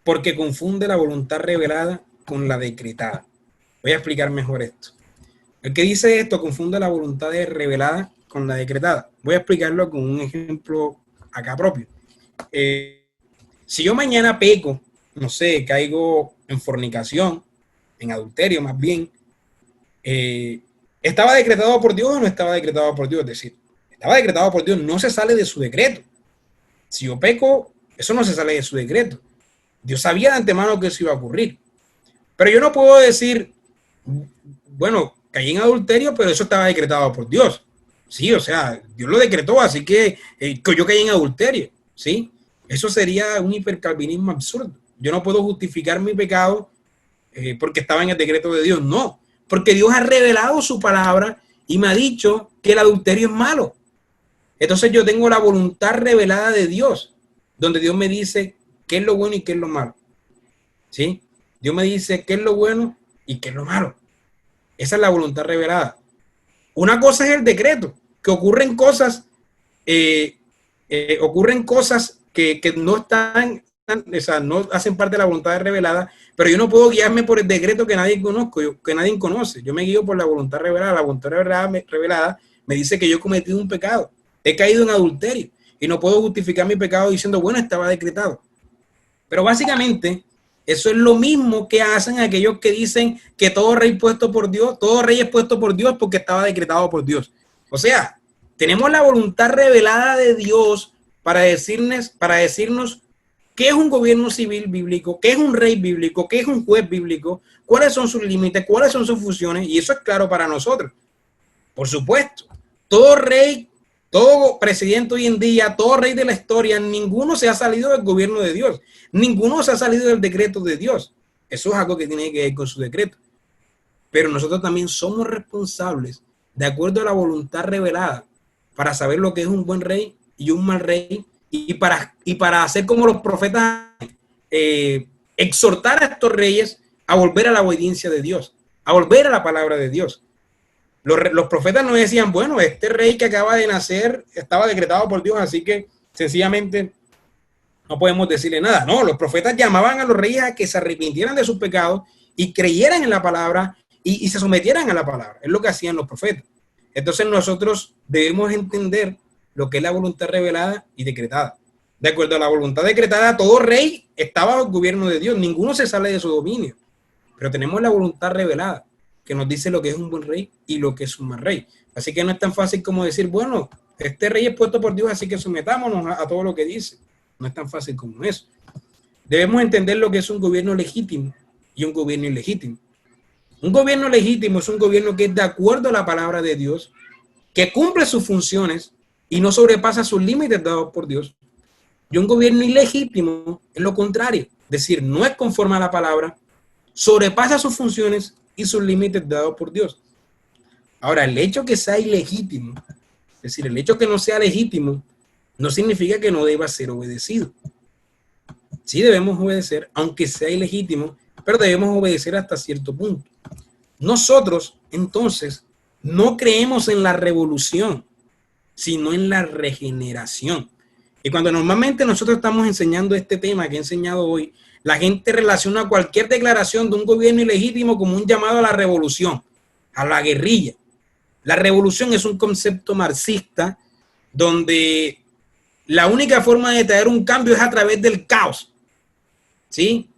porque confunde la voluntad revelada con la decretada. Voy a explicar mejor esto. El que dice esto confunde la voluntad revelada con la decretada. Voy a explicarlo con un ejemplo acá propio. Si yo mañana peco, no sé, caigo en fornicación, en adulterio más bien, ¿estaba decretado por Dios o no estaba decretado por Dios? Es decir, estaba decretado por Dios, no se sale de su decreto. Si yo peco, eso no se sale de su decreto. Dios sabía de antemano que eso iba a ocurrir. Pero yo no puedo decir, bueno, caí en adulterio, pero eso estaba decretado por Dios. Sí, o sea, Dios lo decretó, así que yo caí en adulterio, ¿sí? Eso sería un hipercalvinismo absurdo. Yo no puedo justificar mi pecado porque estaba en el decreto de Dios. No, porque Dios ha revelado su palabra y me ha dicho que el adulterio es malo. Entonces yo tengo la voluntad revelada de Dios, donde Dios me dice qué es lo bueno y qué es lo malo. ¿Sí? Dios me dice qué es lo bueno y qué es lo malo. Esa es la voluntad revelada. Una cosa es el decreto, que ocurren cosas que no están, o sea, no hacen parte de la voluntad revelada, pero yo no puedo guiarme por el decreto que nadie conoce. Yo me guío por la voluntad revelada. La voluntad revelada me dice que yo he cometido un pecado, he caído en adulterio y no puedo justificar mi pecado diciendo, bueno, estaba decretado. Pero básicamente eso es lo mismo que hacen aquellos que dicen que todo rey es puesto por Dios porque estaba decretado por Dios. O sea, tenemos la voluntad revelada de Dios para decirnos qué es un gobierno civil bíblico, qué es un rey bíblico, qué es un juez bíblico, cuáles son sus límites, cuáles son sus funciones, y eso es claro para nosotros. Por supuesto, todo rey, todo presidente hoy en día, todo rey de la historia, ninguno se ha salido del gobierno de Dios, ninguno se ha salido del decreto de Dios. Eso es algo que tiene que ver con su decreto. Pero nosotros también somos responsables de acuerdo a la voluntad revelada, para saber lo que es un buen rey y un mal rey, y para hacer como los profetas, exhortar a estos reyes a volver a la obediencia de Dios, a volver a la palabra de Dios. Los profetas no decían, bueno, este rey que acaba de nacer estaba decretado por Dios, así que sencillamente no podemos decirle nada. No, los profetas llamaban a los reyes a que se arrepintieran de sus pecados y creyeran en la palabra y se sometieran a la palabra. Es lo que hacían los profetas. Entonces nosotros debemos entender lo que es la voluntad revelada y decretada. De acuerdo a la voluntad decretada, todo rey estaba bajo el gobierno de Dios. Ninguno se sale de su dominio. Pero tenemos la voluntad revelada, que nos dice lo que es un buen rey y lo que es un mal rey. Así que no es tan fácil como decir, bueno, este rey es puesto por Dios, así que sometámonos a todo lo que dice. No es tan fácil como eso. Debemos entender lo que es un gobierno legítimo y un gobierno ilegítimo. Un gobierno legítimo es un gobierno que es de acuerdo a la palabra de Dios, que cumple sus funciones y no sobrepasa sus límites dados por Dios. Y un gobierno ilegítimo es lo contrario, es decir, no es conforme a la palabra, sobrepasa sus funciones y sus límites dados por Dios. Ahora, el hecho que sea ilegítimo, es decir, el hecho que no sea legítimo, no significa que no deba ser obedecido. Sí debemos obedecer, aunque sea ilegítimo, pero debemos obedecer hasta cierto punto. Nosotros, entonces, no creemos en la revolución, sino en la regeneración. Y cuando normalmente nosotros estamos enseñando este tema que he enseñado hoy, la gente relaciona cualquier declaración de un gobierno ilegítimo como un llamado a la revolución, a la guerrilla. La revolución es un concepto marxista donde la única forma de traer un cambio es a través del caos, ¿sí?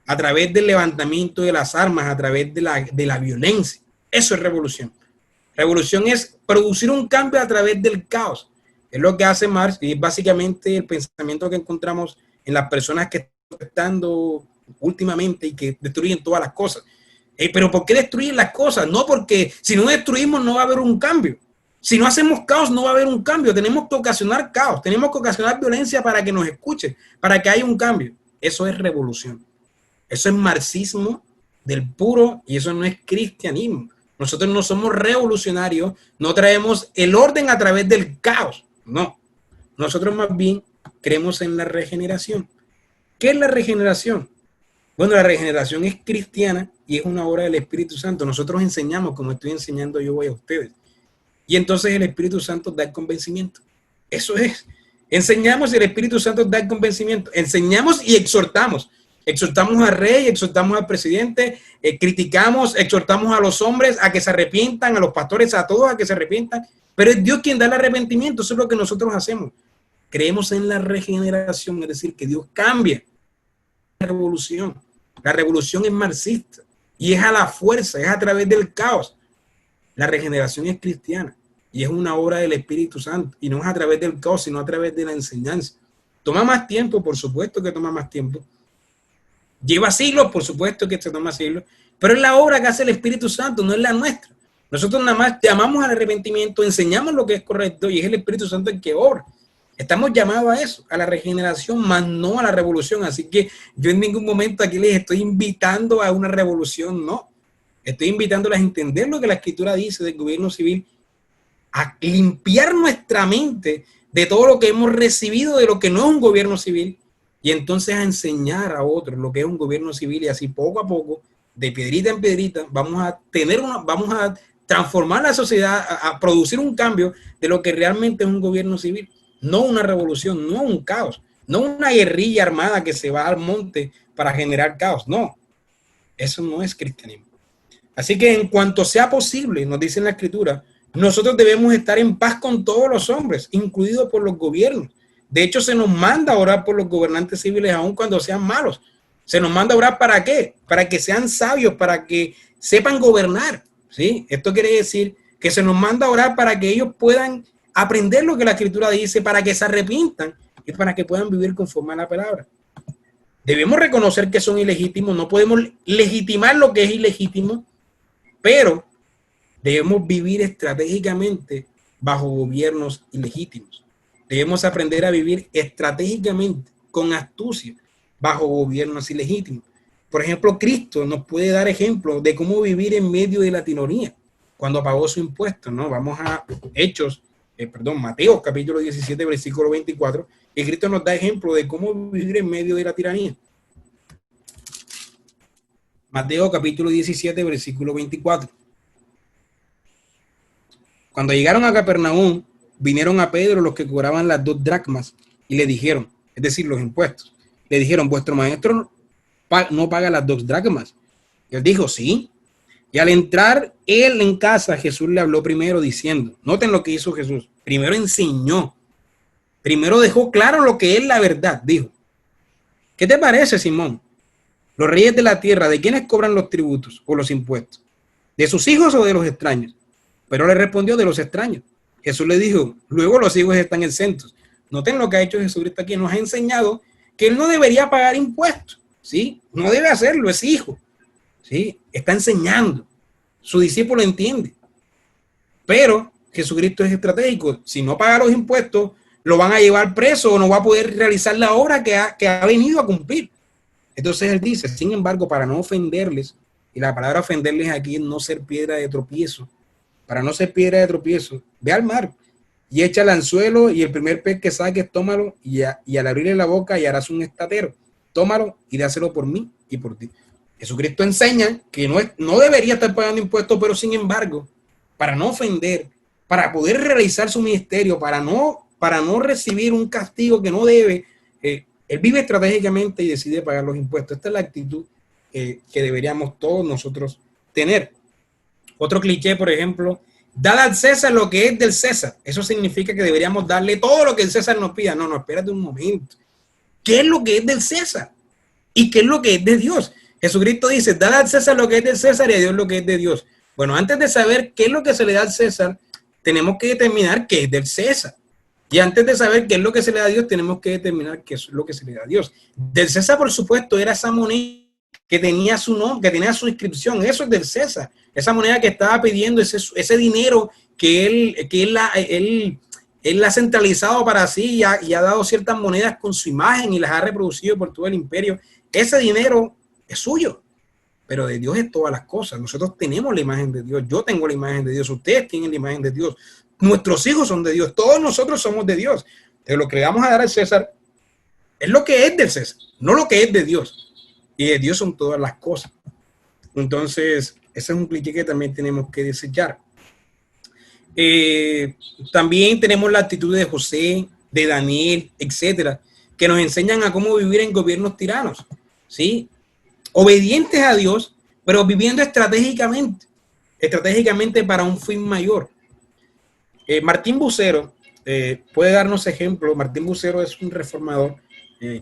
A través del levantamiento de las armas, a través de la violencia. Eso es revolución. Revolución es producir un cambio a través del caos. Es lo que hace Marx y es básicamente el pensamiento que encontramos en las personas que están protestando últimamente y que destruyen todas las cosas. Pero ¿por qué destruyen las cosas? No, porque si no destruimos no va a haber un cambio. Si no hacemos caos no va a haber un cambio. Tenemos que ocasionar caos, tenemos que ocasionar violencia para que nos escuchen, para que haya un cambio. Eso es revolución. Eso es marxismo del puro y eso no es cristianismo. Nosotros no somos revolucionarios, no traemos el orden a través del caos. No, nosotros más bien creemos en la regeneración. ¿Qué es la regeneración? Bueno, la regeneración es cristiana y es una obra del Espíritu Santo. Nosotros enseñamos como estoy enseñando yo hoy a ustedes. Y entonces el Espíritu Santo da el convencimiento. Eso es. Enseñamos y el Espíritu Santo da el convencimiento. Enseñamos y exhortamos. Exhortamos al rey, exhortamos al presidente, criticamos, exhortamos a los hombres a que se arrepientan, a los pastores, a todos a que se arrepientan. Pero es Dios quien da el arrepentimiento. Eso es lo que nosotros hacemos. Creemos en la regeneración, es decir, que Dios cambia. La revolución es marxista y es a la fuerza, es a través del caos. La regeneración es cristiana y es una obra del Espíritu Santo y no es a través del caos, sino a través de la enseñanza. Toma más tiempo, por supuesto que toma más tiempo. Lleva siglos, por supuesto que se toma siglos, pero es la obra que hace el Espíritu Santo, no es la nuestra. Nosotros nada más llamamos al arrepentimiento, enseñamos lo que es correcto y es el Espíritu Santo el que obra. Estamos llamados a eso, a la regeneración, más no a la revolución. Así que yo en ningún momento aquí les estoy invitando a una revolución, no. Estoy invitándoles a entender lo que la Escritura dice del gobierno civil, a limpiar nuestra mente de todo lo que hemos recibido de lo que no es un gobierno civil y entonces a enseñar a otros lo que es un gobierno civil y así poco a poco, de piedrita en piedrita, vamos a transformar la sociedad, a producir un cambio de lo que realmente es un gobierno civil. No una revolución, no un caos, no una guerrilla armada que se va al monte para generar caos. No, eso no es cristianismo. Así que en cuanto sea posible, nos dice en la Escritura, nosotros debemos estar en paz con todos los hombres, incluidos por los gobiernos. De hecho, se nos manda a orar por los gobernantes civiles, aun cuando sean malos. Se nos manda a orar ¿para qué? Para que sean sabios, para que sepan gobernar. ¿Sí? Esto quiere decir que se nos manda a orar para que ellos puedan aprender lo que la Escritura dice, para que se arrepientan y para que puedan vivir conforme a la palabra. Debemos reconocer que son ilegítimos, no podemos legitimar lo que es ilegítimo, pero debemos vivir estratégicamente bajo gobiernos ilegítimos. Debemos aprender a vivir estratégicamente, con astucia, bajo gobiernos ilegítimos. Por ejemplo, Cristo nos puede dar ejemplos de cómo vivir en medio de la tiranía. cuando pagó su impuesto, ¿no? Vamos a Mateo capítulo 17, versículo 24, y Cristo nos da ejemplo de cómo vivir en medio de la tiranía. Mateo capítulo 17, versículo 24. Cuando llegaron a Capernaum, vinieron a Pedro los que cobraban las 2 dracmas y le dijeron, es decir, los impuestos, le dijeron, vuestro maestro no paga las 2 dracmas. Y él dijo, sí. Y al entrar él en casa, Jesús le habló primero diciendo, noten lo que hizo Jesús, primero enseñó, primero dejó claro lo que es la verdad, dijo, ¿qué te parece, Simón? Los reyes de la tierra, ¿de quiénes cobran los tributos o los impuestos? ¿De sus hijos o de los extraños? Pero le respondió, de los extraños. Jesús le dijo, luego los hijos están exentos. Noten lo que ha hecho Jesucristo aquí, nos ha enseñado que él no debería pagar impuestos, ¿sí? No debe hacerlo, es hijo, ¿sí? Está enseñando, su discípulo entiende. Pero Jesucristo es estratégico, si no paga los impuestos, lo van a llevar preso o no va a poder realizar la obra que ha venido a cumplir. Entonces él dice, sin embargo, para no ofenderles, y la palabra ofenderles aquí es no ser piedra de tropiezo, para no ser piedra de tropiezo, ve al mar y echa el anzuelo y el primer pez que saques, tómalo y al abrirle la boca y harás un estatero. Tómalo y dáselo por mí y por ti. Jesucristo enseña que no debería estar pagando impuestos, pero sin embargo, para no ofender, para poder realizar su ministerio, para no recibir un castigo que no debe, él vive estratégicamente y decide pagar los impuestos. Esta es la actitud que deberíamos todos nosotros tener. Otro cliché, por ejemplo, dad al César lo que es del César. Eso significa que deberíamos darle todo lo que el César nos pida. No, espérate un momento. ¿Qué es lo que es del César? ¿Y qué es lo que es de Dios? Jesucristo dice, dad al César lo que es del César y a Dios lo que es de Dios. Bueno, antes de saber qué es lo que se le da al César, tenemos que determinar qué es del César. Y antes de saber qué es lo que se le da a Dios, tenemos que determinar qué es lo que se le da a Dios. Del César, por supuesto, era esa moneda que tenía su nombre, que tenía su inscripción. Eso es del César. Esa moneda que estaba pidiendo, ese dinero que él ha centralizado para sí y ha dado ciertas monedas con su imagen y las ha reproducido por todo el imperio. Ese dinero es suyo, pero de Dios es todas las cosas. Nosotros tenemos la imagen de Dios. Yo tengo la imagen de Dios. Ustedes tienen la imagen de Dios. Nuestros hijos son de Dios. Todos nosotros somos de Dios. Entonces, lo que le vamos a dar al César es lo que es del César, no lo que es de Dios. Y de Dios son todas las cosas. Entonces, ese es un cliché que también tenemos que desechar. También tenemos la actitud de José, de Daniel, etcétera, que nos enseñan a cómo vivir en gobiernos tiranos, ¿sí? Obedientes a Dios, pero viviendo estratégicamente para un fin mayor. Martín Bucero puede darnos ejemplo. Martín Bucero es un reformador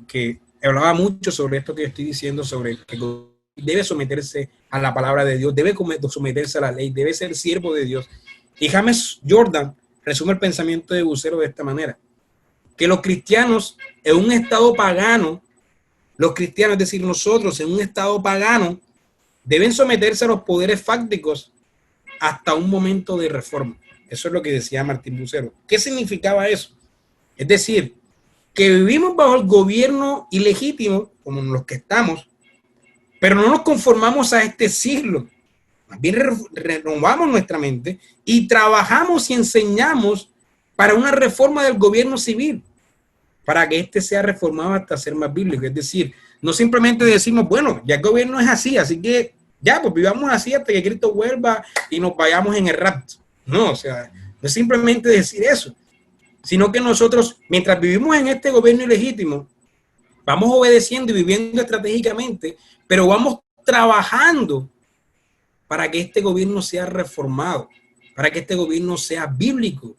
que hablaba mucho sobre esto que estoy diciendo, sobre que debe someterse a la palabra de Dios, debe someterse a la ley, debe ser siervo de Dios. Y James Jordan resume el pensamiento de Bucero de esta manera, que los cristianos en un estado pagano, los cristianos, es decir, nosotros en un estado pagano, deben someterse a los poderes fácticos hasta un momento de reforma. Eso es lo que decía Martín Bucero. ¿Qué significaba eso? Es decir, que vivimos bajo el gobierno ilegítimo, como los que estamos, pero no nos conformamos a este siglo. Más bien renovamos nuestra mente y trabajamos y enseñamos para una reforma del gobierno civil, para que éste sea reformado hasta ser más bíblico. Es decir, no simplemente decimos, bueno, ya el gobierno es así que ya, pues vivamos así hasta que Cristo vuelva y nos vayamos en el rapto. No, o sea, no es simplemente decir eso, sino que nosotros, mientras vivimos en este gobierno ilegítimo, vamos obedeciendo y viviendo estratégicamente, pero vamos trabajando para que este gobierno sea reformado, para que este gobierno sea bíblico,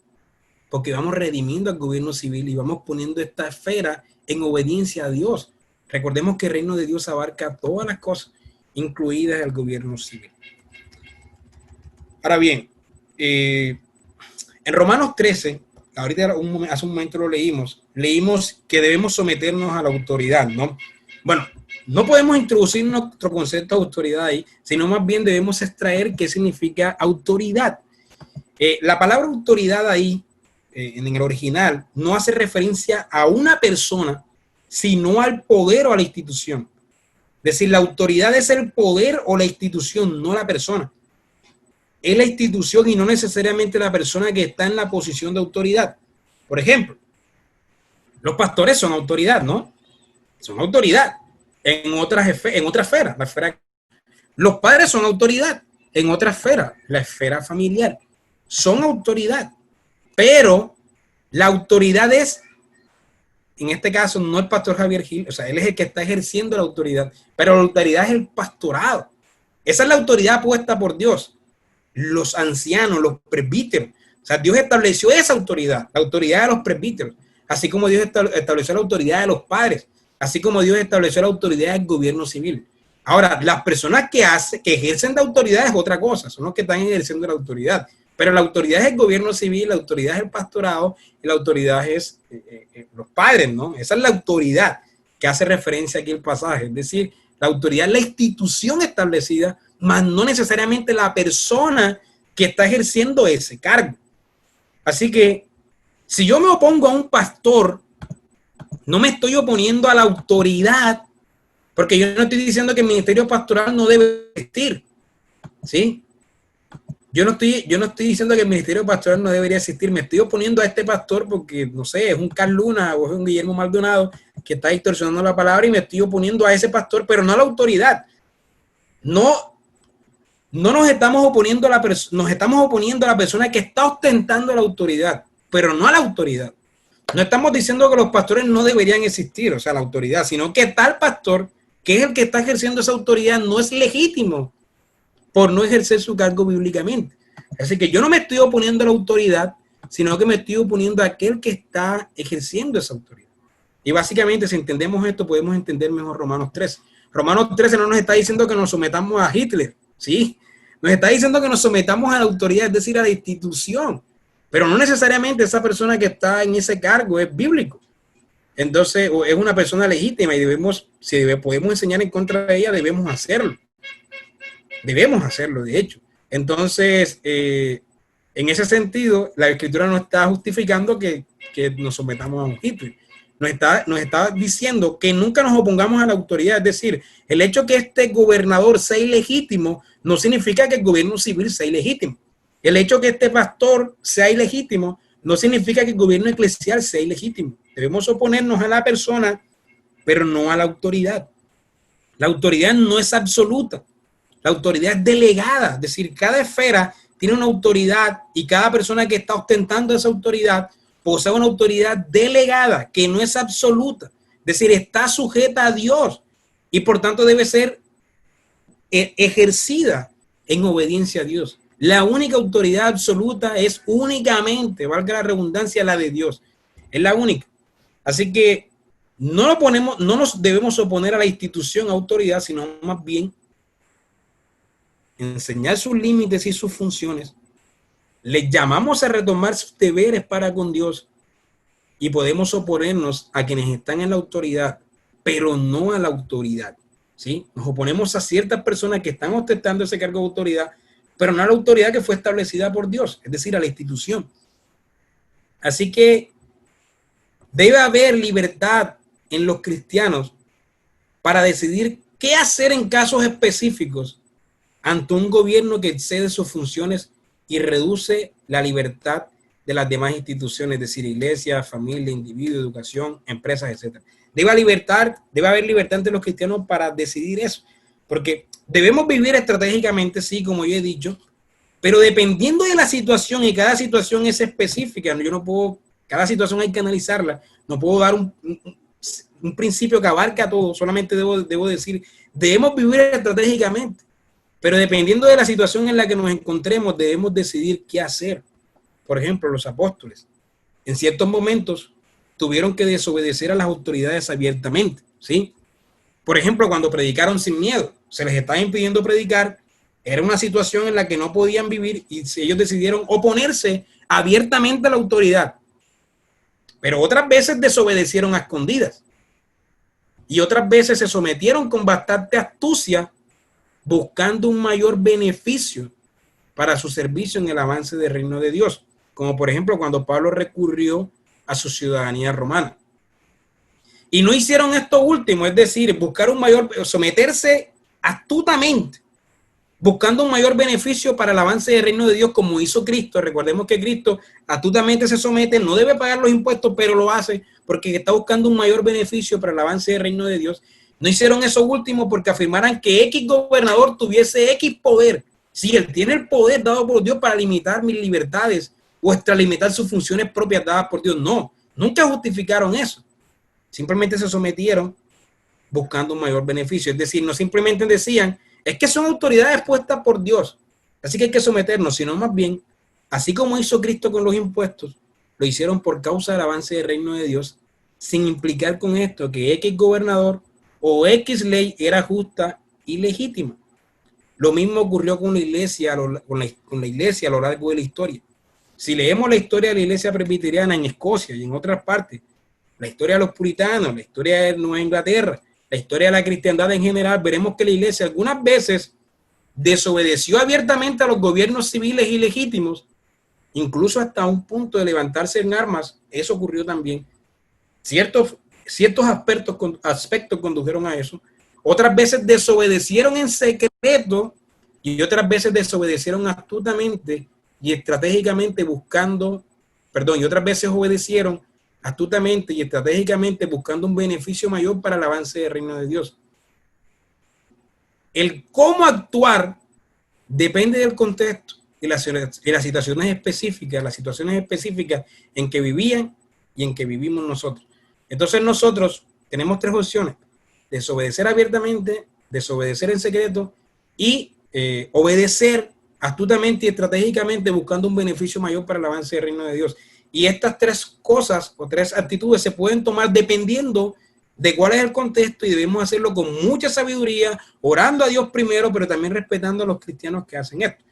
porque vamos redimiendo al gobierno civil y vamos poniendo esta esfera en obediencia a Dios. Recordemos que el reino de Dios abarca todas las cosas, incluidas el gobierno civil. Ahora bien, en Romanos 13, ahorita hace un momento lo leímos que debemos someternos a la autoridad, ¿no? Bueno, no podemos introducir nuestro concepto de autoridad ahí, sino más bien debemos extraer qué significa autoridad. La palabra autoridad ahí, en el original, no hace referencia a una persona, sino al poder o a la institución. Es decir, la autoridad es el poder o la institución, no la persona. es la institución y no necesariamente la persona que está en la posición de autoridad. Por ejemplo, los pastores son autoridad, ¿no? Son autoridad en otra esfera, la esfera. Los padres son autoridad en otra esfera, la esfera familiar. Son autoridad, pero la autoridad es, en este caso, no el pastor Javier Gil, o sea, él es el que está ejerciendo la autoridad, pero la autoridad es el pastorado. Esa es la autoridad puesta por Dios. Los ancianos, los presbíteros. O sea, Dios estableció esa autoridad, la autoridad de los presbíteros, así como Dios estableció la autoridad de los padres, así como Dios estableció la autoridad del gobierno civil. Ahora, las personas que ejercen de autoridad es otra cosa, son los que están ejerciendo la autoridad. Pero la autoridad es el gobierno civil, la autoridad es el pastorado y la autoridad es los padres, ¿no? Esa es la autoridad que hace referencia aquí el pasaje. Es decir, la autoridad es la institución establecida, más no necesariamente la persona que está ejerciendo ese cargo. Así que, si yo me opongo a un pastor, no me estoy oponiendo a la autoridad, porque yo no estoy diciendo que el ministerio pastoral no debe existir, ¿sí? Yo no estoy diciendo que el ministerio pastoral no debería existir, me estoy oponiendo a este pastor porque, no sé, es un Carl Luna o es un Guillermo Maldonado que está distorsionando la palabra y me estoy oponiendo a ese pastor, pero no a la autoridad. No nos estamos oponiendo a nos estamos oponiendo a la persona que está ostentando la autoridad, pero no a la autoridad. No estamos diciendo que los pastores no deberían existir, o sea, la autoridad, sino que tal pastor, que es el que está ejerciendo esa autoridad, no es legítimo por no ejercer su cargo bíblicamente. Así que yo no me estoy oponiendo a la autoridad, sino que me estoy oponiendo a aquel que está ejerciendo esa autoridad. Y básicamente, si entendemos esto, podemos entender mejor Romanos 13. Romanos 13 no nos está diciendo que nos sometamos a Hitler, ¿sí? Nos está diciendo que nos sometamos a la autoridad, es decir, a la institución. Pero no necesariamente esa persona que está en ese cargo es bíblico. Entonces, es una persona legítima y si podemos enseñar en contra de ella, debemos hacerlo. Debemos hacerlo, de hecho. Entonces, en ese sentido, la Escritura no está justificando que nos sometamos a un Hitler. Nos está diciendo que nunca nos opongamos a la autoridad. Es decir, el hecho que este gobernador sea ilegítimo no significa que el gobierno civil sea ilegítimo. El hecho que este pastor sea ilegítimo no significa que el gobierno eclesial sea ilegítimo. Debemos oponernos a la persona, pero no a la autoridad. La autoridad no es absoluta. La autoridad es delegada, es decir, cada esfera tiene una autoridad y cada persona que está ostentando esa autoridad posee una autoridad delegada que no es absoluta, es decir, está sujeta a Dios y por tanto debe ser ejercida en obediencia a Dios. La única autoridad absoluta es únicamente, valga la redundancia, la de Dios. Es la única. Así que no nos debemos oponer a la institución autoridad, sino más bien enseñar sus límites y sus funciones. Les llamamos a retomar sus deberes para con Dios y podemos oponernos a quienes están en la autoridad, pero no a la autoridad, ¿sí? Nos oponemos a ciertas personas que están ostentando ese cargo de autoridad, pero no a la autoridad que fue establecida por Dios, es decir, a la institución. Así que debe haber libertad en los cristianos para decidir qué hacer en casos específicos ante un gobierno que excede sus funciones y reduce la libertad de las demás instituciones, es decir, iglesia, familia, individuo, educación, empresas, etc. Debe haber libertad entre los cristianos para decidir eso, porque debemos vivir estratégicamente, sí, como yo he dicho, pero dependiendo de la situación, y cada situación es específica, cada situación hay que analizarla, no puedo dar un principio que abarca todo, solamente debo decir, debemos vivir estratégicamente. Pero dependiendo de la situación en la que nos encontremos, debemos decidir qué hacer. Por ejemplo, los apóstoles, en ciertos momentos, tuvieron que desobedecer a las autoridades abiertamente, ¿sí? Por ejemplo, cuando predicaron sin miedo, se les estaba impidiendo predicar, era una situación en la que no podían vivir y ellos decidieron oponerse abiertamente a la autoridad. Pero otras veces desobedecieron a escondidas. Y otras veces se sometieron con bastante astucia buscando un mayor beneficio para su servicio en el avance del reino de Dios, como por ejemplo cuando Pablo recurrió a su ciudadanía romana. Y no hicieron esto último, es decir, buscar someterse astutamente buscando un mayor beneficio para el avance del reino de Dios, como hizo Cristo. Recordemos que Cristo astutamente se somete, no debe pagar los impuestos, pero lo hace porque está buscando un mayor beneficio para el avance del reino de Dios. No hicieron eso último porque afirmaran que X gobernador tuviese X poder. Si él tiene el poder dado por Dios para limitar mis libertades o extralimitar sus funciones propias dadas por Dios. No, nunca justificaron eso. Simplemente se sometieron buscando un mayor beneficio. Es decir, no simplemente decían, es que son autoridades puestas por Dios, así que hay que someternos, sino más bien, así como hizo Cristo con los impuestos, lo hicieron por causa del avance del reino de Dios, sin implicar con esto que X gobernador o X ley era justa y legítima. Lo mismo ocurrió con la iglesia, con la iglesia a lo largo de la historia. Si leemos la historia de la iglesia presbiteriana en Escocia y en otras partes, la historia de los puritanos, la historia de Nueva Inglaterra, la historia de la cristiandad en general, veremos que la iglesia algunas veces desobedeció abiertamente a los gobiernos civiles ilegítimos, incluso hasta un punto de levantarse en armas. Eso ocurrió también. Ciertos aspectos condujeron a eso. Otras veces desobedecieron en secreto y otras veces desobedecieron astutamente y estratégicamente y otras veces obedecieron astutamente y estratégicamente buscando un beneficio mayor para el avance del reino de Dios. El cómo actuar depende del contexto y las situaciones específicas en que vivían y en que vivimos nosotros. Entonces nosotros tenemos tres opciones: desobedecer abiertamente, desobedecer en secreto y obedecer astutamente y estratégicamente buscando un beneficio mayor para el avance del reino de Dios. Y estas tres cosas o tres actitudes se pueden tomar dependiendo de cuál es el contexto, y debemos hacerlo con mucha sabiduría, orando a Dios primero, pero también respetando a los cristianos que hacen esto.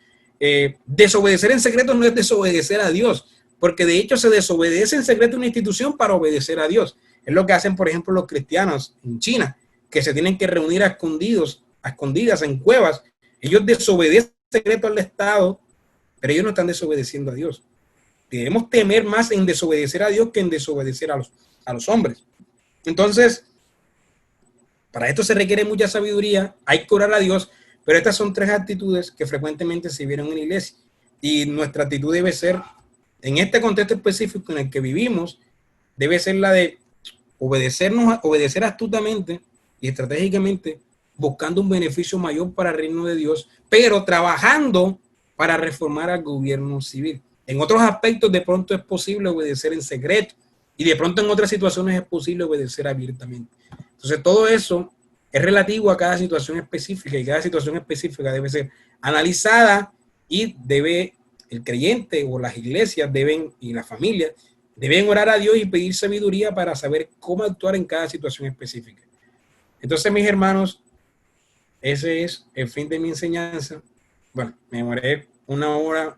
Desobedecer en secreto no es desobedecer a Dios, porque de hecho se desobedece en secreto una institución para obedecer a Dios. Es lo que hacen, por ejemplo, los cristianos en China, que se tienen que reunir a escondidas en cuevas. Ellos desobedecen en secreto al Estado, pero ellos no están desobedeciendo a Dios. Debemos temer más en desobedecer a Dios que en desobedecer a los hombres. Entonces, para esto se requiere mucha sabiduría, hay que orar a Dios, pero estas son tres actitudes que frecuentemente se vieron en la iglesia. Y nuestra actitud debe ser, en este contexto específico en el que vivimos, debe ser la de obedecer astutamente y estratégicamente, buscando un beneficio mayor para el reino de Dios, pero trabajando para reformar al gobierno civil. En otros aspectos de pronto es posible obedecer en secreto y de pronto en otras situaciones es posible obedecer abiertamente. Entonces todo eso es relativo a cada situación específica y cada situación específica debe ser analizada y el creyente o las iglesias y las familias deben orar a Dios y pedir sabiduría para saber cómo actuar en cada situación específica. Entonces, mis hermanos, ese es el fin de mi enseñanza. Bueno, me demoré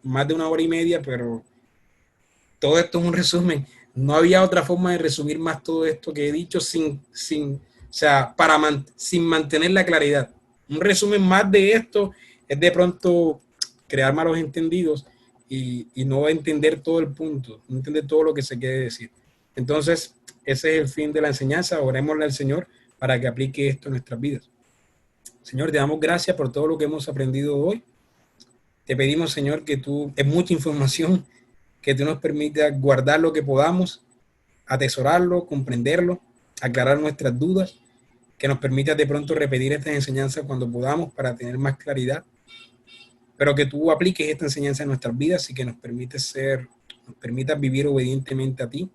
más de una hora y media, pero todo esto es un resumen. No había otra forma de resumir más todo esto que he dicho sin mantener la claridad. Un resumen más de esto es de pronto crear malos entendidos y no entender todo el punto, no entender todo lo que se quiere decir. Entonces, ese es el fin de la enseñanza. Orémosle al Señor para que aplique esto en nuestras vidas. Señor, te damos gracias por todo lo que hemos aprendido hoy. Te pedimos, Señor, que es mucha información, que tú nos permitas guardar lo que podamos, atesorarlo, comprenderlo, aclarar nuestras dudas, que nos permitas de pronto repetir estas enseñanzas cuando podamos para tener más claridad, pero que tú apliques esta enseñanza en nuestras vidas y que nos permitas vivir obedientemente a ti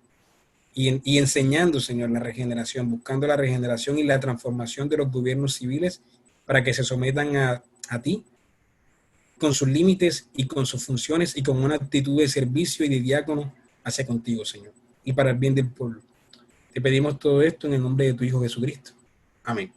y enseñando, Señor, la regeneración, buscando la regeneración y la transformación de los gobiernos civiles para que se sometan a ti, con sus límites y con sus funciones y con una actitud de servicio y de diácono hacia contigo, Señor, y para el bien del pueblo. Te pedimos todo esto en el nombre de tu Hijo Jesucristo. Amén.